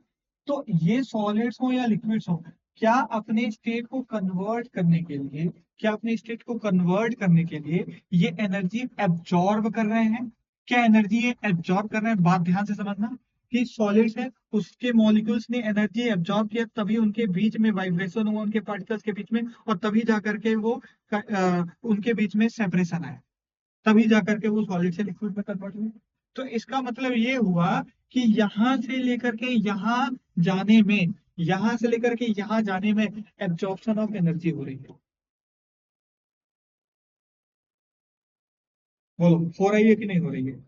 तो ये सॉलिड्स हो या लिक्विड्स हो, क्या अपने स्टेट को कन्वर्ट करने के लिए, क्या अपने स्टेट को कन्वर्ट करने के लिए ये एनर्जी एब्जॉर्ब कर रहे हैं? क्या एनर्जी ये एब्जॉर्ब कर रहे हैं? बात ध्यान से समझना कि सॉलिड्स है, उसके मॉलिक्यूल्स ने एनर्जी एब्जॉर्ब किया, तभी उनके बीच में वाइब्रेशन हुआ, उनके पार्टिकल्स के बीच में, और तभी जाकर के वो उनके बीच में सेपरेशन आया, तभी जाकर के वो सॉलिड से लिक्विड में कन्वर्ट हुए। तो इसका मतलब ये हुआ कि यहां से लेकर के यहां जाने में, यहां से लेकर के यहां जाने में एब्जॉर्प्शन ऑफ एनर्जी हो रही है। बोलो, हो रही है कि नहीं हो रही है?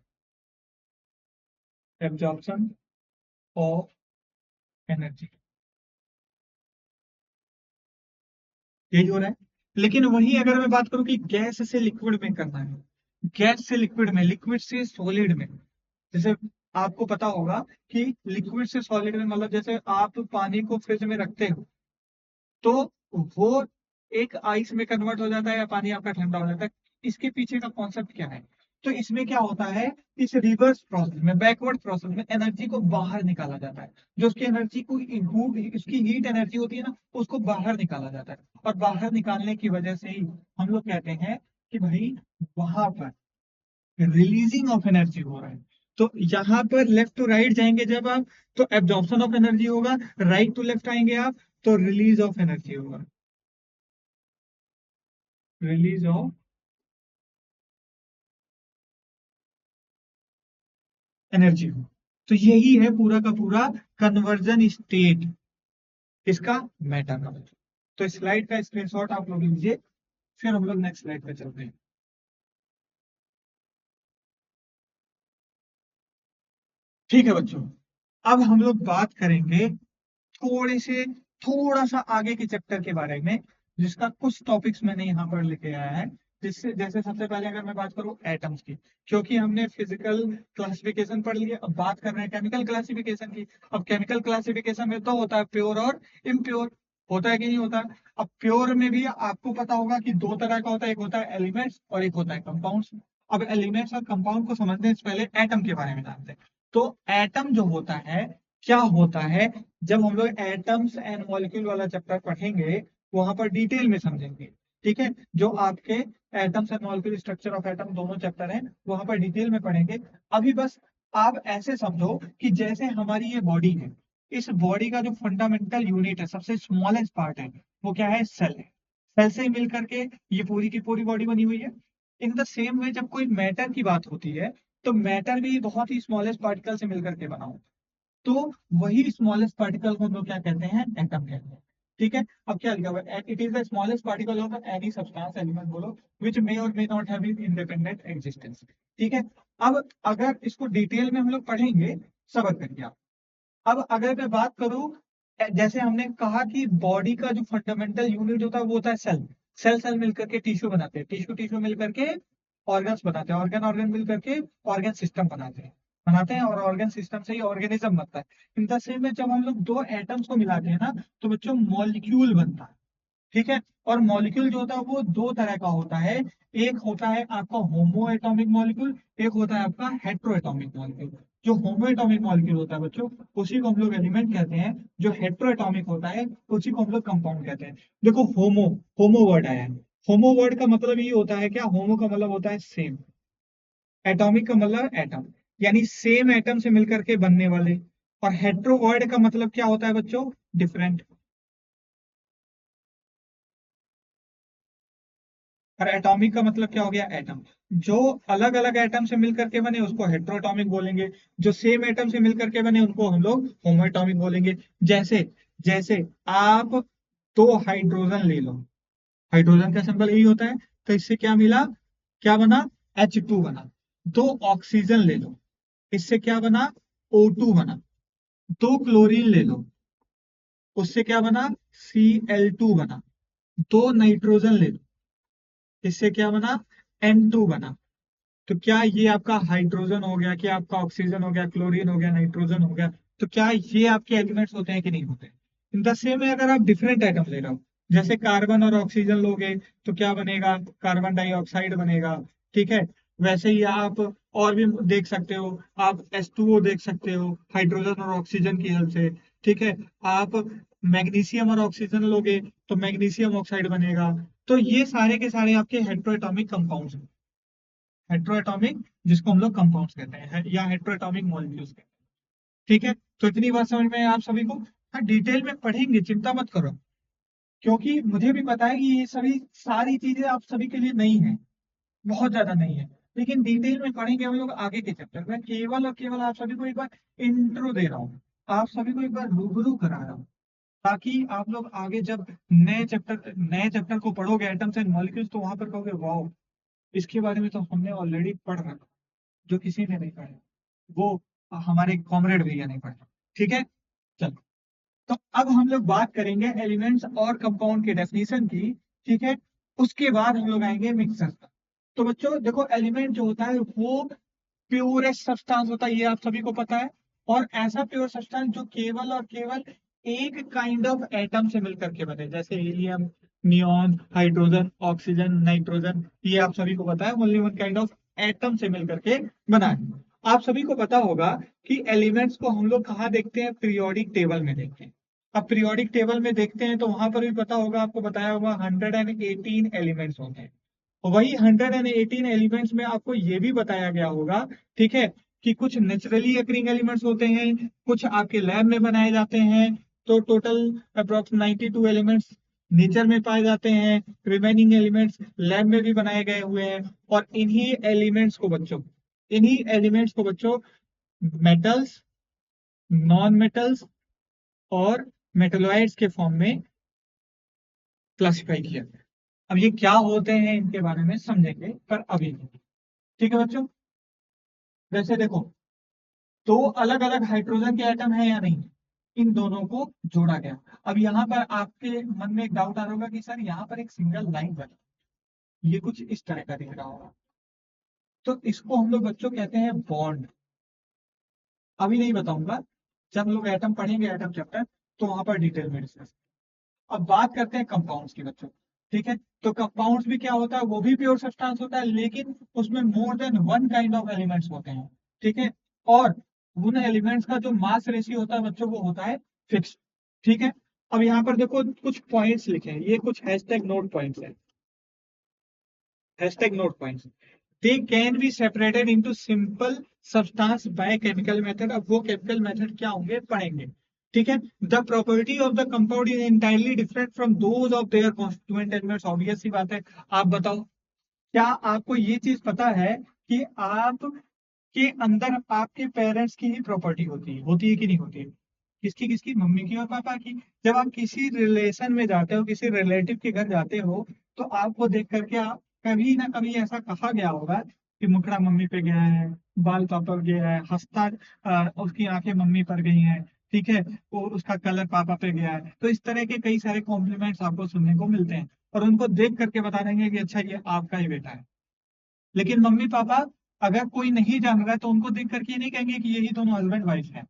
एब्जॉर्प्शन ऑफ एनर्जी, यही हो रहा है। लेकिन वही अगर मैं बात करूं कि गैस से लिक्विड में करना है, गैस से लिक्विड में, लिक्विड से सॉलिड में, जैसे आपको पता होगा कि लिक्विड से सॉलिड में मतलब जैसे आप पानी को फ्रिज में रखते हो, तो वो एक आइस में कन्वर्ट हो जाता है या पानी आपका ठंडा हो जाता है। इसके पीछे का कॉन्सेप्ट क्या है? तो इसमें क्या होता है, इस रिवर्स प्रोसेस में, बैकवर्ड प्रोसेस में एनर्जी को बाहर निकाला जाता है। जो उसकी एनर्जी को, उसकी हीट एनर्जी होती है ना, उसको बाहर निकाला जाता है। और बाहर निकालने की वजह से ही हम लोग कहते हैं कि भाई वहां पर रिलीजिंग ऑफ एनर्जी हो रहा है। तो यहाँ पर लेफ्ट टू राइट जाएंगे जब आप, तो एब्जॉर्प्शन ऑफ एनर्जी होगा, राइट टू लेफ्ट आएंगे आप, तो रिलीज ऑफ एनर्जी होगा, रिलीज ऑफ एनर्जी हो। तो यही है पूरा का पूरा कन्वर्जन स्टेट, इसका मैटर का। तो इस स्लाइड का स्क्रीनशॉट आप लोग लीजिए, फिर हम लोग नेक्स्ट स्लाइड पे चलते हैं। ठीक है बच्चों, अब हम लोग बात करेंगे थोड़े से, थोड़ा सा आगे के चैप्टर के बारे में, जिसका कुछ टॉपिक्स मैंने यहाँ पर लेके आया है। जिससे जैसे सबसे पहले अगर मैं बात करूँ एटम्स की, क्योंकि हमने फिजिकल क्लासिफिकेशन पढ़ लिया, अब बात कर रहे हैं केमिकल क्लासिफिकेशन की। अब केमिकल क्लासिफिकेशन में तो होता है प्योर और इम्प्योर, होता है कि नहीं होता है? अब प्योर में भी आपको पता होगा कि दो तरह का होता है, एक होता है एलिमेंट्स और एक होता है कंपाउंड्स। अब एलिमेंट्स और कंपाउंड को समझने से पहले एटम के बारे में जानते हैं। तो एटम जो होता है, क्या होता है, जब हम लोग एटम्स एंड मॉलिक्यूल वाला चैप्टर पढ़ेंगे, वहां पर डिटेल में समझेंगे। ठीक है, जो आपके atoms and molecule structure of atom दोनों चैप्टर हैं, वहां पर डिटेल में पढ़ेंगे। अभी बस आप ऐसे समझो कि जैसे हमारी ये बॉडी है, इस बॉडी का जो फंडामेंटल यूनिट है, सबसे स्मॉलेस्ट पार्ट है, वो क्या है? सेल है। सेल से मिल करके ये पूरी की पूरी बॉडी बनी हुई है। इन द सेम वे जब कोई मैटर की बात होती है, तो मैटर भी बहुत ही स्मॉलेस्ट पार्टिकल से मिलकर के बना होता है। तो वही स्मॉलेस्ट पार्टिकल को हम लोग क्या कहते हैं? एटम कहते हैं। ठीक है, अब क्या लिखा हुआ है? It is the smallest particle of any substance element, बोलो, विच मे और may not have independent existence. ठीक है, अब अगर इसको डिटेल में हम लोग पढ़ेंगे, सबर करिए आप। अब अगर मैं बात करूं, जैसे हमने कहा कि बॉडी का जो फंडामेंटल यूनिट होता है वो होता है सेल। सेल सेल मिलकर के टिश्यू बनाते हैं, टिश्यू टिश्यू मिलकर के ऑर्गन्स बनाते हैं, ऑर्गन ऑर्गन मिलकर के ऑर्गन सिस्टम बनाते हैं और ऑर्गन सिस्टम से ही ऑर्गेनिज्म बनता है। इन द सेम में जब हम लोग दो एटम्स को मिलाते हैं ना, तो बच्चों मॉलिक्यूल बनता है। ठीक है, और मॉलिक्यूल जो होता है वो दो तरह का होता है। एक होता है आपका होमो एटॉमिक मॉलिक्यूल, एक होता है आपका हेट्रो एटॉमिक मॉलिक्यूल। जो होमो एटॉमिक मॉलिक्यूल होता है बच्चों, उसी को हम लोग एलिमेंट कहते हैं। जो हेट्रो एटॉमिक होता है, उसी को हम लोग कंपाउंड कहते हैं। देखो, होमो, होमो वर्ड आया है। होमो वर्ड का मतलब ये होता है, क्या होमो का मतलब होता है सेम, एटॉमिक का मतलब एटम, यानी सेम एटम से मिलकर के बनने वाले। और हेट्रो वर्ड का मतलब क्या होता है बच्चों? डिफरेंट। और एटॉमिक का मतलब क्या हो गया? एटम। जो अलग अलग एटम से मिलकर के बने उसको हेट्रोएटॉमिक बोलेंगे, जो सेम एटम से मिलकर के बने उनको हम लोग होमोएटॉमिक बोलेंगे। जैसे, जैसे आप दो हाइड्रोजन ले लो, हाइड्रोजन का सिंबल यही होता है, तो इससे क्या मिला? क्या बना? H2 बना। दो ऑक्सीजन ले लो, इससे क्या बना? O2 बना। दो क्लोरीन ले लो, उससे क्या बना? Cl2 बना। दो नाइट्रोजन ले लो, इससे क्या बना? N2 बना। तो क्या ये आपका हाइड्रोजन हो गया, क्या आपका ऑक्सीजन हो गया, क्लोरीन हो गया, नाइट्रोजन हो गया? तो क्या ये आपके एलिमेंट्स होते हैं कि नहीं होते? इन द सेम में अगर आप डिफरेंट एटम ले रहे हो, जैसे कार्बन और ऑक्सीजन लोगे तो क्या बनेगा, कार्बन डाइऑक्साइड बनेगा। ठीक है, वैसे ही आप और भी देख सकते हो, आप H2O देख सकते हो हाइड्रोजन और ऑक्सीजन की हेल्प से। ठीक है, आप मैग्नीशियम और ऑक्सीजन लोगे तो मैग्नीशियम ऑक्साइड बनेगा। तो ये सारे के सारे आपके हेट्रोएटॉमिक कंपाउंड्स हैं। हेट्रोएटॉमिक, जिसको हम लोग कंपाउंड्स कहते हैं या हेट्रोएटॉमिक मॉलिक्यूल्स कहते हैं। ठीक है, तो इतनी बात समझ में है आप सभी को। हाँ, डिटेल में पढ़ेंगे, चिंता मत करो, क्योंकि मुझे भी पता है कि ये सभी सारी चीजें आप सभी के लिए नई है, बहुत ज्यादा नहीं है। लेकिन डिटेल में पढ़ेंगे हम लोग आगे के चैप्टर में। केवल और केवल आप सभी को एक बार इंट्रो दे रहा हूँ, आप सभी को एक बार रूबरू करा रहा हूँ, ताकि आप लोग आगे जब नए चैप्टर को पढ़ोगे, एटम्स एंड मॉलिक्यूल्स, तो वहां पर कहोगे वाओ, इसके बारे में तो हमने ऑलरेडी पढ़ रखा। जो किसी ने नहीं पढ़ा वो हमारे कॉमरेड भैया नहीं पढ़ा। ठीक है, चलो। तो अब हम लोग बात करेंगे एलिमेंट्स और कंपाउंड के डेफिनेशन की। ठीक है, उसके बाद हम लोग आएंगे मिक्सर पर। तो बच्चों देखो, एलिमेंट जो होता है वो प्योरेस्ट सब्सटेंस होता है, ये आप सभी को पता है। और ऐसा प्योर सब्सटेंस जो केवल और केवल एक काइंड ऑफ एटम से मिलकर के बने, जैसे helium, neon, hydrogen, oxygen, nitrogen, ये आप सभी को पता है, only one kind of atom से मिलकर के बना है। आप सभी को पता होगा कि एलिमेंट्स को हम लोग कहाँ देखते हैं, पीरियोडिक टेबल में देखते हैं। अब पीरियोडिक टेबल में देखते हैं तो वहां पर भी पता होगा, आपको बताया होगा 118 एलिमेंट्स होते हैं। वही 118 एलिमेंट्स में आपको ये भी बताया गया होगा, ठीक है, कि कुछ नेचुरली अकरिंग एलिमेंट्स होते हैं, कुछ आपके लैब में बनाए जाते हैं। तो टोटल अप्रोक्स 92 एलिमेंट्स नेचर में पाए जाते हैं, रिमेनिंग एलिमेंट्स लैब में भी बनाए गए हुए हैं। और इन्हीं एलिमेंट्स को बच्चों मेटल्स, नॉन मेटल्स और मेटलॉइड्स के फॉर्म में क्लासिफाई किया गया। अब ये क्या होते हैं इनके बारे में समझेंगे, पर अभी नहीं। ठीक है बच्चों, वैसे देखो, दो अलग अलग हाइड्रोजन के एटम है या नहीं, इन दोनों को जोड़ा गया। अब यहाँ पर आपके मन में एक डाउट आ रहा होगा कि सर यहाँ पर एक सिंगल लाइन बनी, ये कुछ इस तरह का दिख रहा होगा। तो इसको हम लोग बच्चों कहते हैं बॉन्ड। अभी नहीं बताऊंगा, जब हम लोग एटम पढ़ेंगे, एटम चैप्टर, तो वहां पर डिटेल में डिस्कस। अब बात करते हैं कंपाउंड्स की बच्चों। ठीक है, तो कंपाउंड्स भी क्या होता है, वो भी प्योर सब्सटेंस होता है, लेकिन उसमें more than one kind of elements होते हैं। ठीक है, और उन एलिमेंट्स का जो मास रेशियो होता है बच्चों, वो होता है फिक्स। ठीक है, अब यहाँ पर देखो कुछ पॉइंट्स लिखे हैं, ये कुछ हैशटैग नोट पॉइंट्स है। Hashtag note points, they can be separated into simple substance by chemical method. अब वो केमिकल मेथड क्या होंगे पढ़ेंगे। ठीक है, the property of the compound is entirely different from those of their constituent elements. Obvious सी बात है, आप बताओ, क्या आपको ये चीज पता है कि आप के अंदर आपके पेरेंट्स की ही प्रॉपर्टी होती है कि नहीं होती है? किसकी किसकी, मम्मी की और पापा की। जब आप किसी रिलेशन में जाते हो, किसी रिलेटिव के घर जाते हो, तो आपको देख करके आप कभी ना कभी ऐसा कहा गया होगा कि मुखड़ा मम्मी पे गया है, बाल पापा पे गया है, हंसता उसकी आंखें मम्मी पर गई हैं। ठीक है, वो उसका कलर पापा पे गया है। तो इस तरह के कई सारे कॉम्प्लीमेंट्स आपको सुनने को मिलते हैं, और उनको देख करके बता देंगे कि अच्छा ये आपका ही बेटा है। लेकिन मम्मी पापा अगर कोई नहीं जान रहा है तो उनको देख करके ये नहीं कहेंगे कि यही दोनों हस्बैंड वाइफ हैं।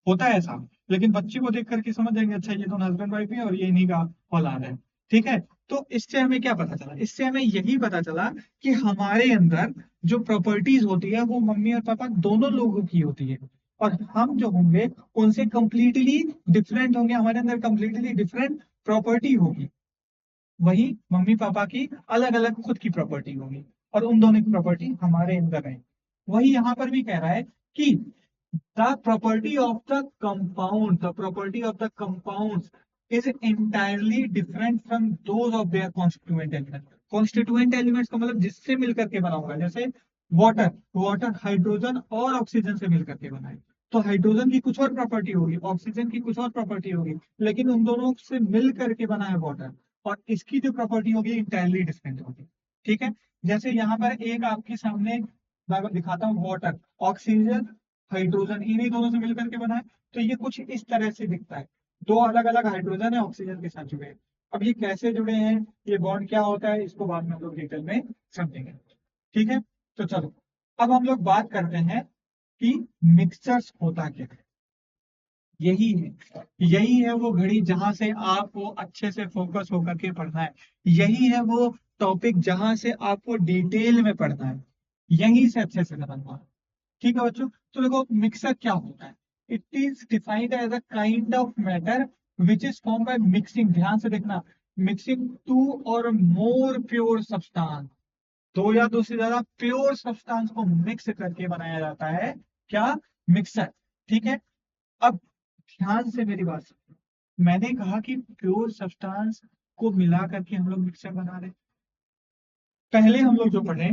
होता है ऐसा। लेकिन बच्चे को देख करके समझ जाएंगे, अच्छा ये दोनों हस्बैंड वाइफ है और ये इन्हीं का औलाद है। ठीक है, तो इससे हमें क्या पता चला, इससे हमें यही पता चला कि हमारे अंदर जो प्रॉपर्टीज होती है वो मम्मी और पापा दोनों लोगों की होती है। और हम जो होंगे उनसे कंप्लीटली डिफरेंट होंगे, हमारे अंदर कंप्लीटली डिफरेंट प्रॉपर्टी होगी। वही मम्मी पापा की अलग अलग खुद की प्रॉपर्टी होगी, और उन दोनों की प्रॉपर्टी हमारे अंदर है। वही यहाँ पर भी कह रहा है कि the property of the compound, the property of the compound is entirely different from those of their constituent elements। Constituent elements का मतलब जिससे मिलकर के बना होगा, जैसे वाटर, वाटर हाइड्रोजन और ऑक्सीजन से मिलकर के बना है। तो हाइड्रोजन की कुछ और प्रॉपर्टी होगी, ऑक्सीजन की कुछ और प्रॉपर्टी होगी, लेकिन उन दोनों से मिल करके बना है वाटर। और इसकी जो प्रॉपर्टी होगी इंटायरली डिफरेंट होगी। ठीक है, जैसे यहाँ पर एक आपके सामने मैं दिखाता हूँ, वाटर, ऑक्सीजन, हाइड्रोजन, इन्हीं दोनों से मिलकर के बना है। तो ये कुछ इस तरह से दिखता है, दो अलग अलग हाइड्रोजन है ऑक्सीजन के साथ जुड़े हैं। अब ये कैसे जुड़े हैं, ये बॉन्ड क्या होता है, इसको बाद में हम लोग डिटेल में समझेंगे। ठीक है, तो चलो, अब हम लोग बात करते हैं कि मिक्सचर्स होता क्या है। यही है वो घड़ी जहां से आपको अच्छे से फोकस होकर के पढ़ना है। यही है वो टॉपिक जहां से आपको डिटेल में पढ़ना है, यहीं से अच्छे से समझना है। ठीक है बच्चों, तो देखो मिक्सर क्या होता है। It is defined as a kind of matter which is form by mixing, ध्यान से देखना, मिक्सिंग टू और मोर प्योर सब्सटेंस, दो या दो से ज्यादा प्योर सब्सटेंस को मिक्स करके बनाया जाता है क्या, मिक्सर। ठीक है, अब ध्यान से मेरी बात सुनो, मैंने कहा कि प्योर सब्सटेंस को मिला करके हम लोग मिक्सर बना रहे हैं। पहले हम लोग जो पढ़े,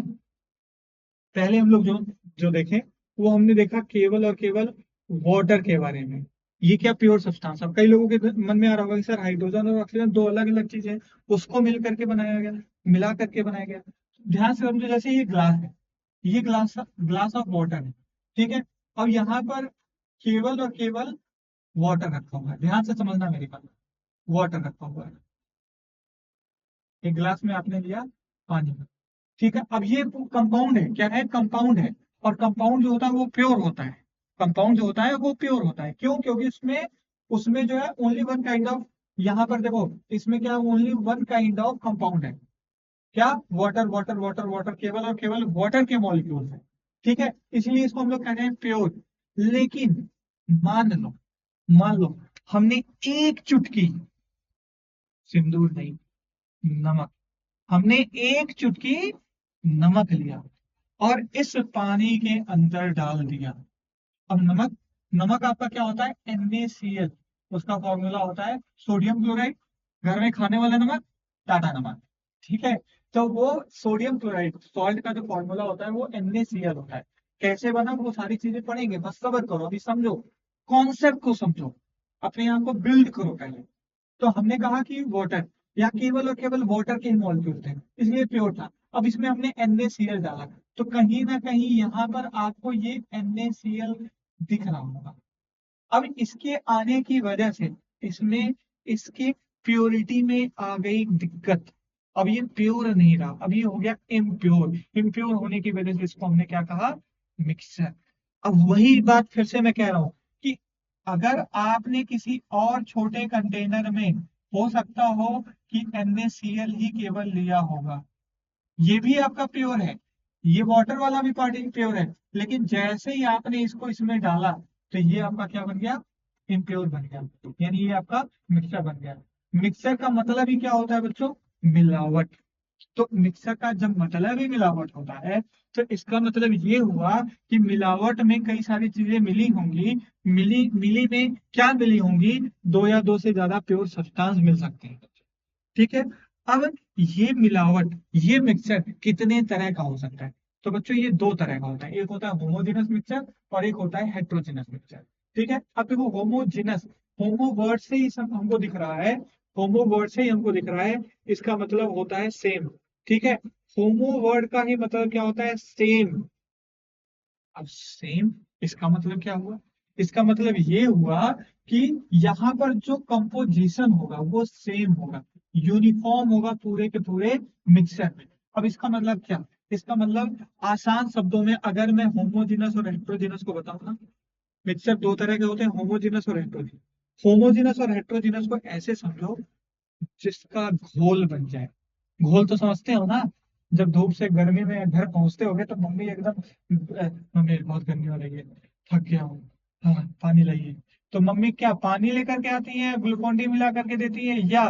पहले हम लोग जो जो देखे, वो हमने देखा केवल और केवल वाटर के बारे में। ये क्या प्योर सब्सटेंस, अब कई लोगों के मन में आ रहा होगा कि सर हाइड्रोजन और ऑक्सीजन दो अलग अलग चीजें हैं, उसको मिल करके बनाया गया, मिला करके बनाया गया। ध्यान से समझो, जैसे ये ग्लास है, ये ग्लास ग्लास ऑफ वाटर है। ठीक है, अब यहाँ पर केवल और केवल वाटर रखा हुआ है, ध्यान से समझना मेरी बात, वाटर रखा हुआ है, एक गिलास में आपने लिया पानी। ठीक है, अब ये कंपाउंड है, क्या है, कंपाउंड है। और कंपाउंड जो होता है वो प्योर होता है, कंपाउंड जो होता है वो प्योर होता है, क्यों, क्योंकि उसमें उसमें जो है ओनली वन काइंड ऑफ, यहाँ पर देखो इसमें क्या, only one kind of compound है, क्या, वाटर वाटर वाटर वाटर, केवल और केवल वाटर के मॉलिक्यूल है। ठीक है, इसलिए इसको हम लोग कहते हैं प्योर। लेकिन मान लो, मान लो हमने एक चुटकी, सिंदूर नहीं, नमक, हमने एक चुटकी नमक लिया और इस पानी के अंदर डाल दिया। अब नमक, नमक आपका क्या होता है, NaCl, उसका फॉर्मूला होता है सोडियम क्लोराइड, घर में खाने वाला नमक, टाटा नमक। ठीक है, तो वो सोडियम क्लोराइड सॉल्ट का जो फॉर्मूला होता है वो NaCl होता है। कैसे बना वो सारी चीजें पढ़ेंगे, बस सब्र करो, अभी समझो, कॉन्सेप्ट को समझो, अपने आप को बिल्ड करो पहले। तो हमने कहा कि वाटर, या केवल और केवल वाटर के मॉलिक्यूल थे, इसलिए प्योर था। अब इसमें हमने NaCl डाला, तो कहीं ना कहीं यहाँ पर आपको ये NaCl दिख रहा होगा। अब इसके आने की वजह से इसमें, इसके प्योरिटी में आ गई दिक्कत। अब ये प्योर नहीं रहा, अब ये हो गया इम्प्योर। इम्प्योर होने की वजह से इसको हमने क्या कहा, मिक्सर। अब वही बात फिर से मैं कह रहा हूं कि अगर आपने किसी और छोटे कंटेनर में, हो सकता हो कि NaCl ही केवल लिया होगा, ये भी आपका प्योर है, ये वाटर वाला भी पार्ट प्योर है, लेकिन जैसे ही आपने इसको इसमें डाला तो ये आपका क्या बन गया, इम्प्योर बन गया, यानी ये आपका मिक्सर बन गया। मिक्सर का मतलब ही क्या होता है बच्चों, मिलावट। तो मिक्सर का जब मतलब ही मिलावट होता है, तो इसका मतलब ये हुआ कि मिलावट में कई सारी चीजें मिली होंगी, मिली मिली में क्या मिली होंगी, दो या दो से ज्यादा प्योर सब्सटेंस मिल सकते हैं। ठीक है, अब ये मिलावट, ये मिक्सचर कितने तरह का हो सकता है, तो बच्चों ये दो तरह का होता है, एक होता है होमोजेनस मिक्सचर और एक होता है हेट्रोजेनस मिक्सचर। ठीक है, अब देखो होमोजेनस, होमो वर्ड से ही सब हमको दिख रहा है, होमो वर्ड से ही हमको दिख रहा है, इसका मतलब होता है सेम। ठीक है, होमो वर्ड का ही मतलब क्या होता है, सेम। अब सेम, इसका मतलब क्या हुआ, इसका मतलब ये हुआ कि यहाँ पर जो कंपोजिशन होगा वो सेम होगा, यूनिफॉर्म होगा पूरे के पूरे मिक्सर में। अब इसका मतलब क्या, इसका मतलब आसान शब्दों में अगर मैं होमोजिनस और हेट्रोजिनस को बताऊं ना, मिक्सर दो तरह के होते हैं, होमोजिनस और हेट्रोजिनस। होमोजिनस और हेट्रोजिनस को ऐसे समझो, जिसका घोल बन जाए। घोल तो समझते हो ना, जब धूप से गर्मी में घर पहुंचते होगे तो मम्मी एकदम, मम्मी बहुत गर्मी हो रही है, थक गया हूँ, हाँ पानी लाइए, तो मम्मी क्या पानी लेकर के आती है, ग्लूकोन डी मिला करके देती है, या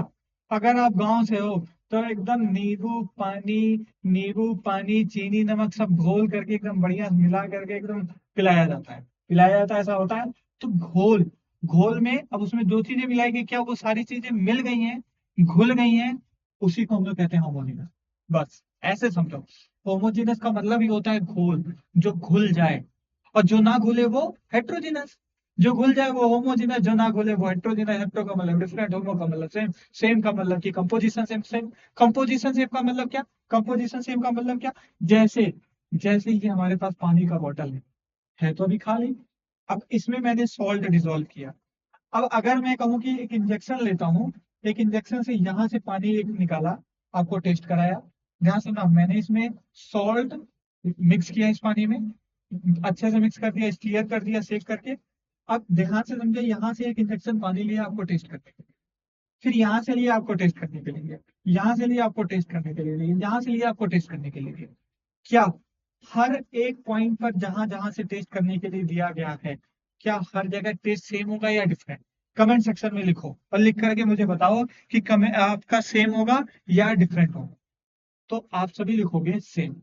अगर आप गांव से हो तो एकदम नींबू पानी चीनी नमक सब घोल करके एकदम बढ़िया मिला करके एकदम पिलाया जाता है, पिलाया जाता है, ऐसा होता है। तो घोल, घोल में अब उसमें दो चीजें मिलाई गई, क्या वो सारी चीजें मिल गई हैं, घुल गई हैं, उसी को हम लोग कहते हैं होमोजीनस। बस ऐसे समझो, होमोजीनस का मतलब ही होता है घोल, जो घुल जाए, और जो ना घुले वो हेट्रोजीनस। जो घुल जाए वो होमोजीनस, जो ना घुले वो हेट्रोजीनस। हेट्रो का मतलब डिफरेंट, होमो का मतलब सेम, सेम का मतलब कि composition same, same composition same का मतलब क्या, कंपोजिशन सेम का मतलब क्या, जैसे जैसे ही हमारे पास पानी का बॉटल है तो अभी खाली, अब इसमें मैंने सॉल्ट डिसॉल्व किया। अब अगर मैं कहूँ कि एक इंजेक्शन लेता हूँ, एक इंजेक्शन से यहाँ से पानी एक निकाला, आपको टेस्ट कराया, ध्यान सुना, मैंने इसमें सॉल्ट मिक्स किया इस पानी में, अच्छे से मिक्स कर दिया, स्टीयर कर दिया सेक करके, अब ध्यान से समझे, यहाँ से एक इंजेक्शन पानी लिया आपको टेस्ट करने के लिए, फिर यहाँ से लिया आपको टेस्ट करने के लिए, यहाँ से लिया आपको टेस्ट करने के लिए, यहाँ से लिया आपको टेस्ट करने के लिए। क्या हर एक पॉइंट पर जहां जहां से टेस्ट करने के लिए दिया गया है, क्या हर जगह टेस्ट सेम होगा या डिफरेंट? कमेंट सेक्शन में लिखो और लिख करके मुझे बताओ कि आपका सेम होगा या डिफरेंट होगा। तो आप सभी लिखोगे सेम,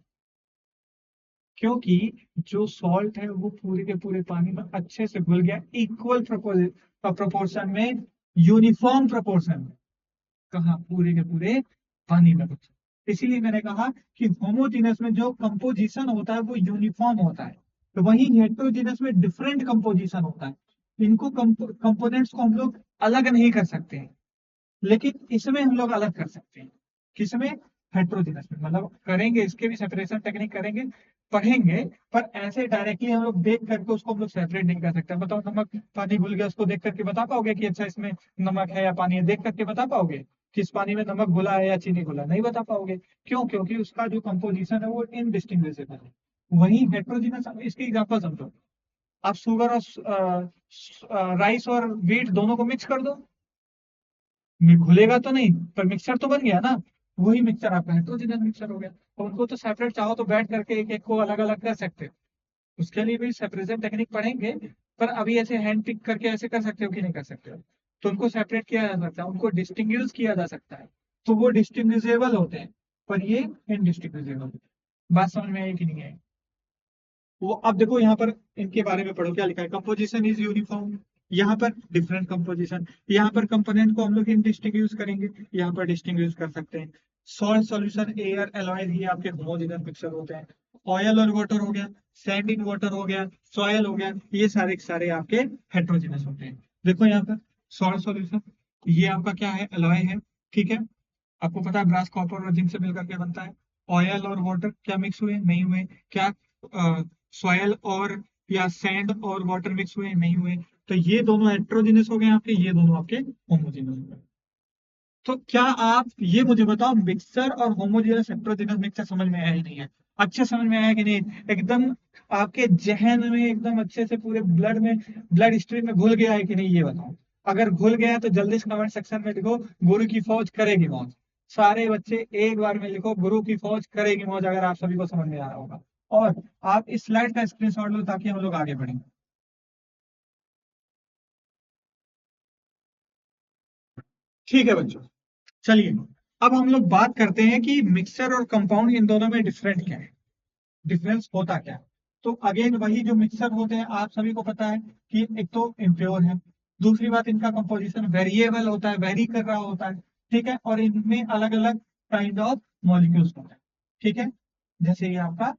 क्योंकि जो सॉल्ट है वो पूरे के पूरे पानी में अच्छे से घुल गया, इक्वल प्रोपोर्शन में, यूनिफॉर्म प्रोपोर्शन में। कहा? पूरे के पूरे पानी में। इसीलिए मैंने कहा कि होमोजीनस में जो कंपोजिशन होता है वो यूनिफॉर्म होता है, तो वहीं हेट्रोजीनस में डिफरेंट कंपोजिशन होता है। इनको कंपोनेंट्स को हम लोग अलग नहीं कर सकते हैं, लेकिन इसमें हम लोग अलग कर सकते हैं। किसमें? हेट्रोजीनस में। मतलब करेंगे, इसके भी सेपरेशन टेक्निक करेंगे, पढ़ेंगे, पर ऐसे डायरेक्टली हम लोग देख करके उसको हम लोग सेपरेट नहीं कर सकते। बताओ, नमक पानी घुल गया, उसको देख करके बता पाओगे कि अच्छा इसमें नमक है या पानी है? देख करके बता पाओगे कि इस पानी में नमक घुला है या चीनी घुला? नहीं बता पाओगे। क्यों? क्योंकि उसका जो कंपोजिशन है वो इनडिस्टिंग्विशेबल है। वही हेट्रोजीनस, इसकी एग्जांपल समझो। आप शुगर और राइस और व्हीट दोनों को मिक्स कर दो, घुलेगा तो नहीं, पर मिक्सचर तो बन गया ना। वही मिक्सचर आपका हेट्रोजीनियस मिक्सचर हो गया। तो उनको तो सेपरेट चाहो तो बैठ करके एक एक को अलग अलग कर सकते हो, उसके लिए भी सेपरेशन टेक्निक पढ़ेंगे। पर अभी ऐसे हैंड पिक करके ऐसे कर सकते हो कि नहीं कर सकते हो? तो उनको सेपरेट किया जा सकता है, उनको डिस्टिंग्विश किया जा सकता है, तो वो डिस्टिंग्विशेबल होते हैं, पर ये इनडिस्टिंग्विशेबल। बात समझ में आई कि नहीं आई? वो अब देखो यहाँ पर इनके बारे में पढ़ो, क्या लिखा है? कंपोजिशन इज यूनिफॉर्म, यहाँ पर डिफरेंट कंपोजिशन, यहाँ पर कंपोनेंट को हम लोग डिस्टिंग्विश करेंगे, यहाँ पर डिस्टिंग्विश कर सकते हैं। सॉल्ट सॉल्यूशन, एयर, एलॉयज, ये आपके होमोजेनस मिक्सचर होते हैं। ऑयल और वाटर हो गया, सैंड इन वाटर हो गया, सॉयल हो गया, ये सारे के सारे आपके हेट्रोजेनस होते हैं। देखो यहाँ पर सॉल्ट सॉल्यूशन, ये आपका क्या है? एलॉय है, ठीक है। आपको पता है ब्रास कॉपर और जिंक से मिलकर के बनता है। ऑयल और वाटर क्या मिक्स हुए? नहीं हुए। क्या सॉयल और या सैंड और वाटर मिक्स हुए? नहीं हुए। तो ये दोनों हेट्रोजेनस हो गए आपके, ये दोनों आपके होमोजेनस हो गए। तो क्या आप ये मुझे बताओ, मिक्सर और होमोजेनस हेट्रोजेनस मिक्सर समझ में आया ही नहीं है? अच्छे समझ में आया कि नहीं? एकदम आपके जहन में एकदम अच्छे से पूरे ब्लड में, ब्लड स्ट्रीम में घुल गया है कि नहीं, ये बताओ। अगर घुल गया है तो जल्दी से कमेंट सेक्शन में लिखो, गुरु की फौज करेगी मौज। सारे बच्चे एक बार में लिखो, गुरु की फौज करेगी मौज, अगर आप सभी को समझ में आ रहा होगा। और आप इस स्लाइड का स्क्रीनशॉट लो ताकि हम लोग आगे बढ़ें। ठीक है बच्चों, चलिए अब हम लोग बात करते हैं कि मिक्सर और कंपाउंड, इन दोनों में डिफरेंट क्या है, डिफरेंस होता क्या है। तो अगेन वही जो मिक्सर होते हैं, आप सभी को पता है कि एक तो इम्प्योर है, दूसरी बात इनका कंपोजिशन वेरिएबल होता है, वेरी कर रहा होता है, ठीक है, और इनमें अलग अलग काइंड ऑफ मॉलिक्यूल्स होते हैं, ठीक है। जैसे ये आपका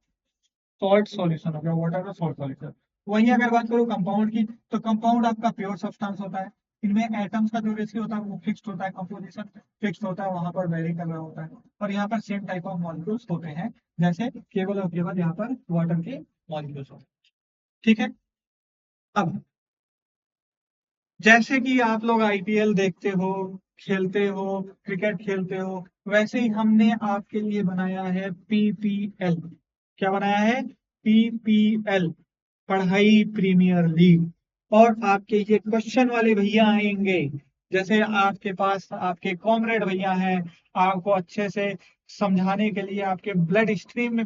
सॉल्ट सॉल्यूशन हो गया, वाटर का सॉल्ट सॉल्यूशन। वहीं अगर बात करूं कंपाउंड की, तो कंपाउंड आपका प्योर सब्सटेंस होता है, इनमें एटम्स का जो रेशियो होता है वो फिक्स्ड होता है, कंपोजिशन फिक्स्ड होता है, वहां पर वेरी कर रहा होता है। और यहाँ पर सेम टाइप ऑफ मॉलिक्यूल्स होते हैं, जैसे केवल और केवल यहाँ पर वाटर के मॉलिक्यूल्स होते हैं, ठीक है। अब जैसे कि आप लोग आईपीएल देखते हो, खेलते हो, क्रिकेट खेलते हो, वैसे ही हमने आपके लिए बनाया है पीपीएल। क्या बनाया है? पीपीएल, पढ़ाई प्रीमियर लीग। और आपके ये क्वेश्चन वाले भैया आएंगे, जैसे आपके पास आपके कॉमरेड भैया हैं, आपको अच्छे से समझाने के लिए, आपके ब्लड स्ट्रीम में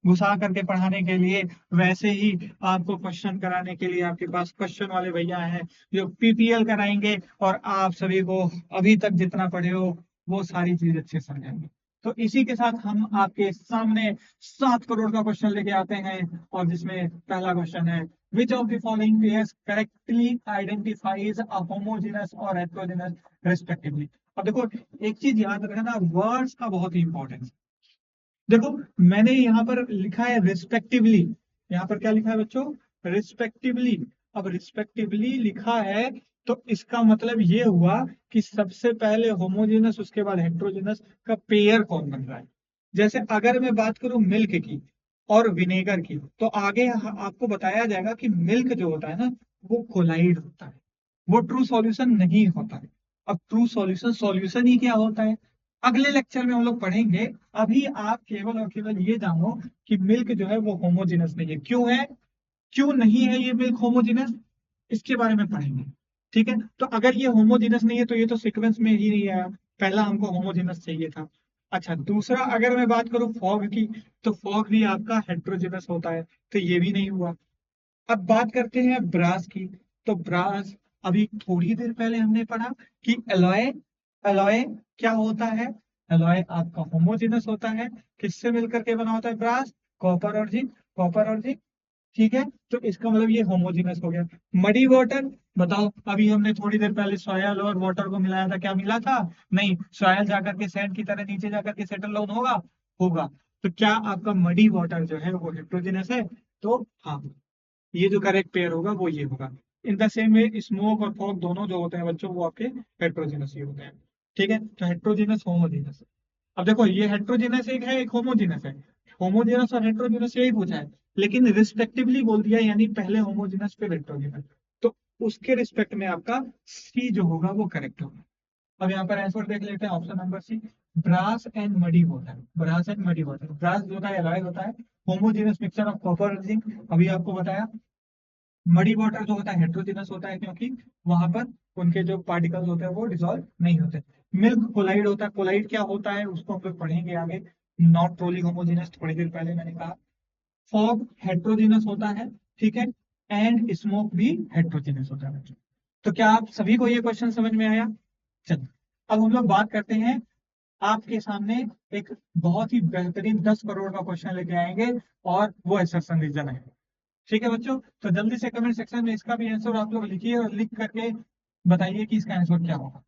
घुसा करके पढ़ाने के लिए, वैसे ही आपको क्वेश्चन कराने के लिए आपके पास क्वेश्चन वाले भैया हैं जो पीपीएल कराएंगे, और आप सभी को अभी तक जितना पढ़े हो वो सारी चीज अच्छे समझाएंगे। तो इसी के साथ हम आपके सामने 7 करोड़ का क्वेश्चन लेके आते हैं, और जिसमें पहला क्वेश्चन है, which of the following pairs correctly identifies a homogeneous और हेटेरोजेनस रिस्पेक्टिवली। अब देखो, एक चीज याद रखना, वर्ड्स का बहुत ही इंपॉर्टेंस। देखो, मैंने यहाँ पर लिखा है रिस्पेक्टिवली, यहाँ पर क्या लिखा है बच्चों? रिस्पेक्टिवली। अब रिस्पेक्टिवली लिखा है, तो इसका मतलब ये हुआ कि सबसे पहले होमोजेनस, उसके बाद हेट्रोजेनस का पेयर कौन बन रहा है। जैसे अगर मैं बात करूं मिल्क की और विनेगर की, तो आगे आपको बताया जाएगा कि मिल्क जो होता है ना, वो कोलाइड होता है, वो ट्रू सॉल्यूशन नहीं होता है। अब ट्रू सॉल्यूशन, सॉल्यूशन ही क्या होता है, अगले लेक्चर में हम लोग पढ़ेंगे। अभी आप केवल और केवल ये जानो कि मिल्क जो है वो होमोजेनस नहीं है। क्यों है? क्यों नहीं है ये मिल्क होमोजेनस? इसके बारे में पढ़ेंगे। ठीक है, तो अगर ये होमोजेनस नहीं है तो ये तो सीक्वेंस में ही नहीं आया, पहला हमको होमोजेनस चाहिए था। अच्छा, दूसरा अगर मैं बात करूं फॉग की, तो फॉग भी आपका हेट्रोजेनस होता है, तो ये भी नहीं हुआ। अब बात करते हैं ब्रास की। तो ब्रास, अभी थोड़ी देर पहले हमने पढ़ा कि एलॉय, एलॉय क्या होता है? एलॉय आपका होमोजेनस होता है। किससे मिलकर के बना होता है ब्रास? कॉपर और जिंक, कॉपर और जिंक। ठीक है, तो इसका मतलब ये होमोजेनस हो गया। मडी वाटर, बताओ, अभी हमने थोड़ी देर पहले सॉयल और वाटर को मिलाया था, क्या मिला था? नहीं, सॉयल जाकर के सैंड की तरह नीचे जाकर के सेटल डाउन होगा, होगा। तो क्या आपका मडी वाटर जो है वो हेट्रोजेनस है? तो हाँ, ये जो करेक्ट पेयर होगा वो ये होगा। In the same way smoke और फॉग दोनों जो होते हैं बच्चों, वो आपके हेट्रोजेनस ही होते हैं। ठीक है, तो हेट्रोजेनस होमोजेनस। अब देखो, ये हेट्रोजेनस एक है, एक होमोजेनस है। होमोजेनस और हेट्रोजेनस यही पूछा है, लेकिन रिस्पेक्टिवली बोल दिया, यानी पहले होमोजेनस फिर हेट्रोजेनस। तो उसके रिस्पेक्ट में आपका सी जो होगा वो करेक्ट होगा। अब यहाँ पर आंसर देख लेते हैं, option number C, brass and muddy water. Brass and muddy water, brass जो होता है एलॉय होता है, होमोजेनस मिक्सचर ऑफ कॉपर और जिंक, अभी आपको बताया। मडी वाटर जो होता है हेट्रोजेनस होता है, क्योंकि वहां पर उनके जो पार्टिकल्स होते हैं वो डिसॉल्व नहीं होते। मिल्क कोलाइड होता है, कोलाइड क्या होता है उसको हम लोग पढ़ेंगे आगे। नॉट ट्रोली होमोजेनस, थोड़ी देर पहले मैंने कहा। फॉग हेट्रोजेनस होता है, ठीक है। एंड स्मोक भी हेट्रोजेनस होता है बच्चों। तो क्या आप सभी को ये क्वेश्चन समझ में आया? चलिए, अब हम लोग बात करते हैं, आपके सामने एक बहुत ही बेहतरीन 10 करोड़ का क्वेश्चन लेके आएंगे, और वो असर्शन रीजन है। ठीक है बच्चों, तो जल्दी से कमेंट सेक्शन में इसका भी आंसर आप लोग लिखिए, और लिख करके बताइए कि इसका आंसर क्या होगा।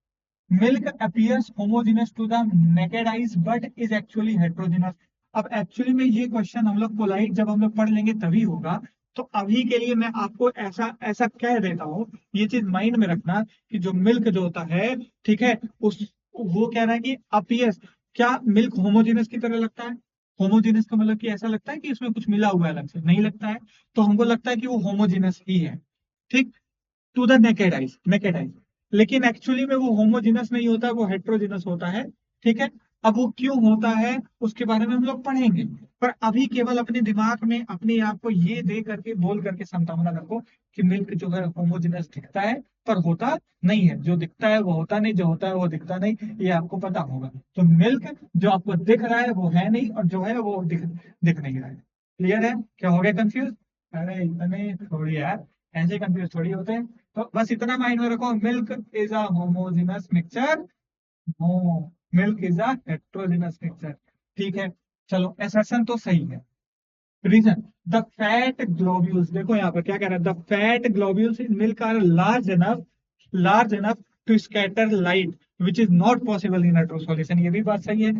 Milk appears homogeneous to the naked eyes but is actually heterogeneous. अब एक्चुअली में ये क्वेश्चन हम लोग पोलाइट जब हम लोग पढ़ लेंगे तभी होगा। तो अभी के लिए मैं आपको ऐसा ऐसा कह देता हूँ, ये चीज माइंड में रखना, कि जो मिल्क जो होता है, ठीक है, उस वो कह रहा है कि अपीयर्स, क्या मिल्क होमोजेनस की तरह लगता है? होमोजेनस का मतलब कि ऐसा लगता है कि उसमें कुछ मिला हुआ है अलग से? नहीं लगता है। तो हमको लगता है कि वो होमोजेनस ही है। ठीक, to the naked eyes, naked eyes. लेकिन एक्चुअली में वो होमोजेनस नहीं होता, वो हेट्रोजेनस होता है। ठीक है, अब वो क्यों होता है उसके बारे में हम लोग पढ़ेंगे। पर अभी केवल अपने दिमाग में अपने आप को ये दे करके बोल करके संभावना रखो कि मिल्क जो है होमोजेनस दिखता है, पर होता नहीं है। जो दिखता है वो होता नहीं, जो होता है वो दिखता नहीं, ये आपको पता होगा। तो मिल्क जो आपको दिख रहा है वो है नहीं, और जो है वो दिख नहीं रहा है। क्लियर है? क्या हो गया कंफ्यूज? अरे इतने थोड़ी यार, ऐसे कंफ्यूज थोड़ी होते हैं। तो बस इतना माइंड में रखो, milk is a homogeneous mixture, no, milk is a heterogeneous mixture. ठीक है, चलो एसर्शन तो सही है। रीजन, द फैट ग्लोब्यूल्स, देखो यहाँ पर क्या कह रहा है, the fat globules in milk are large enough to scatter light which is not possible in a true solution. ये भी बात सही है।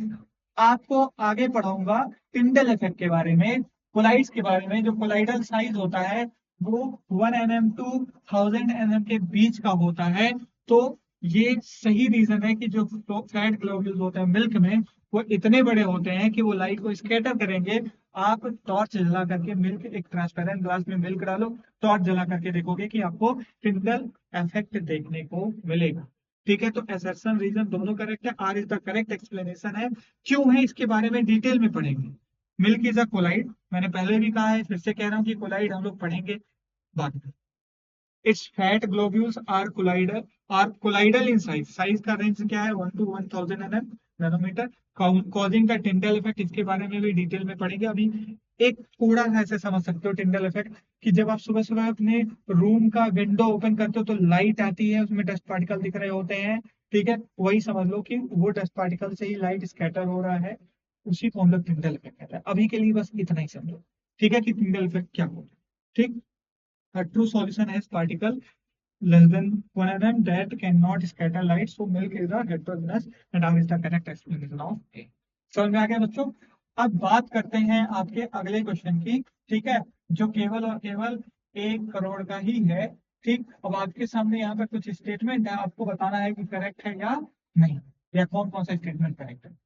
आपको आगे पढ़ाऊंगा टिंडल इफेक्ट के बारे में, कोलाइड्स के बारे में। जो कोलाइडल साइज होता है वो 1 mm टू 1000 mm के बीच का होता है। तो ये सही रीजन है कि जो फैट ग्लोब्यूल्स होते हैं मिल्क में, वो इतने बड़े होते हैं कि वो लाइट को स्कैटर करेंगे। आप टॉर्च जला करके मिल्क, एक ट्रांसपेरेंट ग्लास में मिल्क डालो, टॉर्च जला करके देखोगे कि आपको टिंडल इफेक्ट देखने को मिलेगा। ठीक है, तो असर्शन रीजन दोनों करेक्ट है, R is the correct explanation है। क्यों है इसके बारे में डिटेल में पढ़ेंगे। मिल्क इज अ कोलाइड, मैंने पहले भी कहा है, फिर से कह रहा हूँ कि कोलाइड हम लोग पढ़ेंगे बाद में। Its fat globules are colloidal in size, size का रेंज क्या है, 1 to 1000 nanometer, causing the Tyndall effect, इसके बारे में भी डिटेल में पढ़ेंगे अभी। एक थोड़ा सा ऐसे समझ सकते हो टिंडल इफेक्ट, कि जब आप सुबह सुबह अपने रूम का विंडो ओपन करते हो तो लाइट आती है, उसमें डस्ट पार्टिकल दिख रहे होते हैं। ठीक है, वही समझ लो कि वो डस्ट पार्टिकल से ही लाइट स्कैटर हो रहा है, उसी को हम लोग टिंडल इफेक्ट कहते हैं। अभी के लिए बस इतना ही समझो, ठीक है, कि टिंडल इफेक्ट क्या होता है। ठीक, a true solution has particle less than 1 mm that cannot scatter light. So milk is a heterogeneous and R is the correct explanation of A. समझ में आ गया बच्चों? अब बात करते हैं आपके अगले क्वेश्चन की। ठीक है, जो केवल और केवल 1 करोड़ का ही है। ठीक, अब आपके सामने यहाँ पर कुछ स्टेटमेंट है, आपको बताना है कि करेक्ट है या नहीं, या कौन कौन सा स्टेटमेंट करेक्ट है।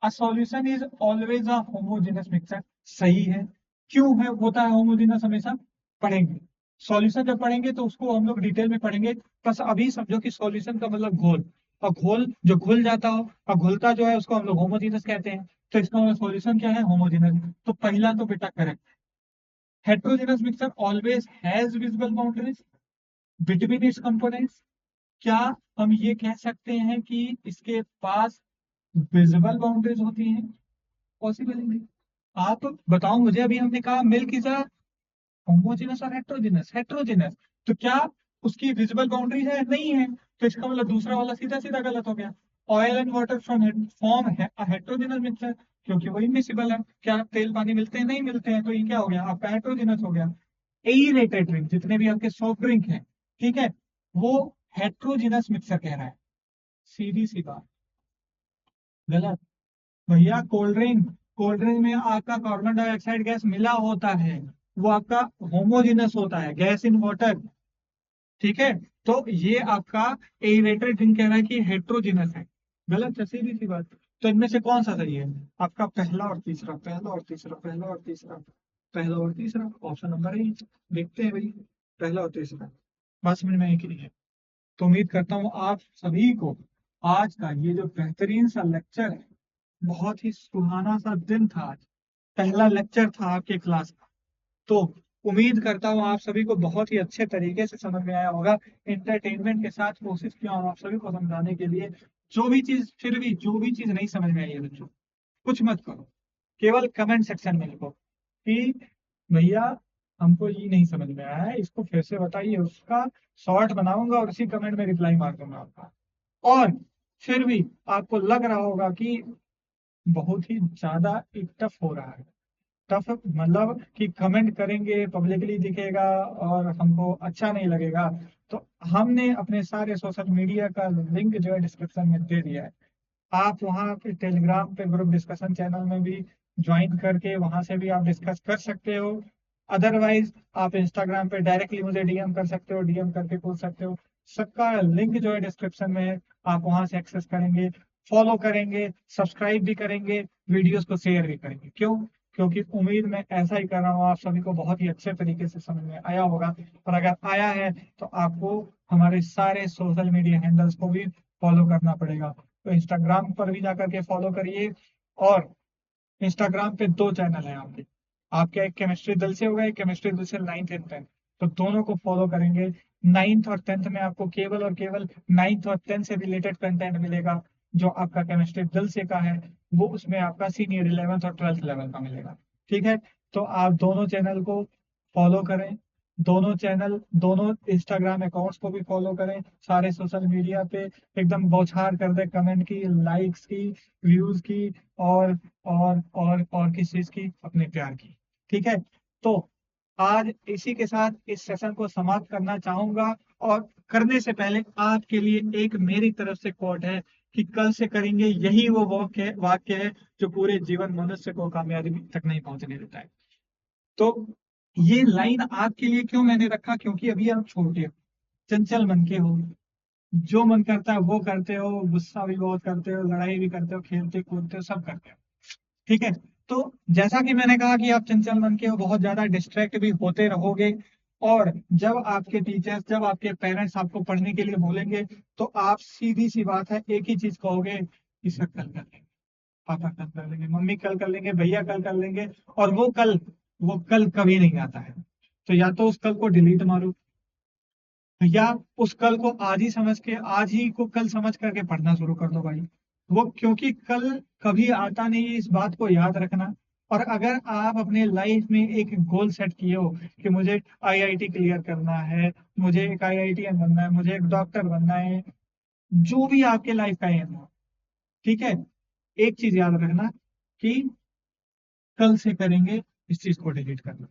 A solution is always a homogeneous mixture, सही है। क्यों है होता है होमोजेनस हमेशा? पढ़ेंगे। सॉल्यूशन जब पढ़ेंगे तो उसको हम लोग डिटेल में पढ़ेंगे। बस अभी समझो कि सॉल्यूशन का मतलब घोल, और घोल जो घुल जाता हो, और घुलता जो है उसको हम लोग होमोजेनस कहते हैं। तो इसका मतलब सॉल्यूशन क्या है, होमोजेनस। तो पहला तो बेटा correct. Heterogeneous mixture always has visible boundaries, between its components, क्या हम ये कह सकते हैं कि इसके पास विजिबल बाउंड्रीज होती हैं? पॉसिबल ही नहीं। आप बताओ मुझे, अभी हमने कहा मिल्क इज अ होमोजेनस और हेट्रोजेनस, हेट्रोजेनस, तो क्या उसकी विजिबल बाउंड्री है? नहीं है। तो इसका मतलब दूसरा वाला सीधा सीधा गलत हो गया। Oil and water from form है हेट्रोजेनस मिक्सचर, क्योंकि वो इमिसिबल है। क्या तेल पानी मिलते हैं? नहीं मिलते हैं, तो ये क्या हो गया आपका? हेट्रोजेनस हो गया। एरेटेड ड्रिंक, जितने भी आपके सॉफ्ट ड्रिंक हैं, ठीक है, वो हेट्रोजेनस मिक्सचर कह रहा है। सीधी सी बात, गलत। भैया कोल्ड ड्रिंक में आपका कार्बन डाइऑक्साइड गैस मिला होता है, वो आपका होमोजेनस होता है, गैस इन वाटर, ठीक है। तो ये आपका एरेटेड ड्रिंक कह रहा है कि हेट्रोजेनस है। गलत है, सीधी सी बात। तो इनमें से कौन सा सही है? आपका पहला और तीसरा, पहला और तीसरा, पहला और तीसरा, पहला और तीसरा, ऑप्शन नंबर ए। देखते हैं भाई, पहला और तीसरा, बात समझ में आई कि नहीं है? तो उम्मीद करता हूँ आप सभी को आज का ये जो बेहतरीन सा लेक्चर है, बहुत ही सुहाना सा दिन था आज, पहला लेक्चर था आपके क्लास का। तो उम्मीद करता हूँ आप सभी को बहुत ही अच्छे तरीके से समझ में आया होगा। एंटरटेनमेंट के साथ कोशिश किया हूँ आप सभी को समझाने के लिए। जो भी चीज, फिर भी जो भी चीज नहीं समझ में आई है बच्चों, कुछ मत करो, केवल कमेंट सेक्शन में लिखो कि भैया हमको ये नहीं समझ में आया है, इसको फिर से बताइए। उसका शॉर्ट बनाऊंगा और उसी कमेंट में रिप्लाई मार दूंगा आपका। और फिर भी आपको लग रहा होगा कि बहुत ही ज्यादा टफ हो रहा है, टफ मतलब कि कमेंट करेंगे, पब्लिकली दिखेगा और हमको अच्छा नहीं लगेगा, तो हमने अपने सारे सोशल मीडिया का लिंक जो है डिस्क्रिप्शन में दे दिया है। आप वहाँ पे टेलीग्राम पे ग्रुप डिस्कशन चैनल में भी ज्वाइन करके वहां से भी आप डिस्कस कर सकते हो। अदरवाइज आप इंस्टाग्राम पे डायरेक्टली मुझे डीएम कर सकते हो, डीएम करके पूछ सकते हो। सबका लिंक जो है डिस्क्रिप्शन में है, आप वहां से एक्सेस करेंगे, फॉलो करेंगे, सब्सक्राइब भी करेंगे, वीडियोस को शेयर भी करेंगे। क्यों? क्योंकि उम्मीद मैं ऐसा ही कर रहा हूँ, आप सभी को बहुत ही अच्छे तरीके से समझ में आया होगा। और अगर आया है तो आपको हमारे सारे सोशल मीडिया हैंडल्स को भी फॉलो करना पड़ेगा। तो इंस्टाग्राम पर भी जाकर के फॉलो करिए। और इंस्टाग्राम पे दो चैनल है आपके, आपका एक केमिस्ट्री दिल से होगा, एक केमिस्ट्री दिल से 9th एंड 10th, तो दोनों को फॉलो करेंगे। 9th और 10th में आपको केवल और केवल 9th और 10th से रिलेटेड कंटेंट मिलेगा। जो आपका केमिस्ट्री दिल से का है, वो उसमें आपका सीनियर 11th और 12th लेवल का मिलेगा। ठीक है, तो आप दोनों चैनल को फॉलो करें, दोनों चैनल, दोनों इंस्टाग्राम अकाउंट्स को भी फॉलो करें। सारे सोशल मीडिया पे एकदम बौछार कर दे कमेंट की, लाइक्स की, व्यूज की, और और किस चीज की? अपने प्यार की। ठीक है, तो आज इसी के साथ इस सेशन को समाप्त करना चाहूंगा। और करने से पहले आपके लिए एक मेरी तरफ से कोट है कि कल से करेंगे, यही वो वाक्य है जो पूरे जीवन मनुष्य को कामयाबी तक नहीं पहुंचने देता है। तो ये लाइन आपके लिए क्यों मैंने रखा? क्योंकि अभी आप छोटे हो, चंचल मन के हो, जो मन करता है वो करते हो, गुस्सा भी बहुत करते हो, लड़ाई भी करते हो, खेलते कूदते हो, सब करते हो। ठीक है, तो जैसा कि मैंने कहा कि आप चंचल मन के हो, बहुत ज्यादा डिस्ट्रैक्ट भी होते रहोगे। और जब आपके टीचर्स, जब आपके पेरेंट्स आपको पढ़ने के लिए बोलेंगे, तो आप सीधी सी बात है एक ही चीज कहोगे कि सर कल कर लेंगे, पापा कल कर लेंगे, मम्मी कल कर लेंगे, भैया कल कर लेंगे। और वो कल कभी नहीं आता है। तो या तो उस कल को डिलीट मारो, या उस कल को आज ही समझ के, आज ही को कल समझ करके पढ़ना शुरू कर दो भाई। वो क्योंकि कल कभी आता नहीं है, इस बात को याद रखना। और अगर आप अपने लाइफ में एक गोल सेट किए हो कि मुझे आईआईटी क्लियर करना है, मुझे एक आईआईटीएन बनना है, मुझे एक डॉक्टर बनना है, जो भी आपके लाइफ का एम हो, ठीक है, एक चीज याद रखना कि कल से करेंगे, इस चीज को डिलीट करना।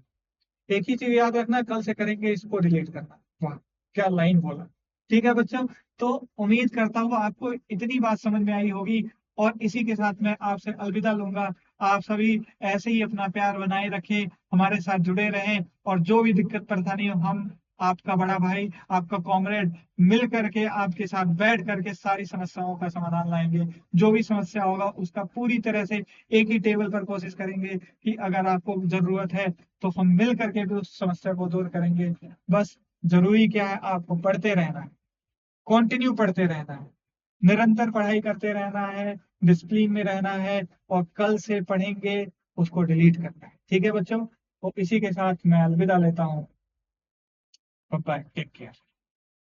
एक ही चीज याद रखना, कल से करेंगे, इसको डिलीट करना। वाह, क्या लाइन बोला। ठीक है बच्चों, तो उम्मीद करता हूँ आपको इतनी बात समझ में आई होगी। और इसी के साथ मैं आपसे अलविदा लूंगा। आप सभी ऐसे ही अपना प्यार बनाए रखें, हमारे साथ जुड़े रहें, और जो भी दिक्कत परेशानी हो, हम आपका बड़ा भाई, आपका कॉमरेड, मिल करके आपके साथ बैठ करके सारी समस्याओं का समाधान लाएंगे। जो भी समस्या होगा उसका पूरी तरह से एक ही टेबल पर कोशिश करेंगे कि अगर आपको जरूरत है तो हम मिल करके भी उस समस्या को दूर करेंगे। बस जरूरी क्या है? आपको पढ़ते रहना है, कंटिन्यू पढ़ते रहना है, निरंतर पढ़ाई करते रहना है, डिसिप्लिन में रहना है, और कल से पढ़ेंगे, उसको डिलीट करना है। ठीक है बच्चों, तो इसी के साथ मैं अलविदा लेता हूँ। Bye, take care.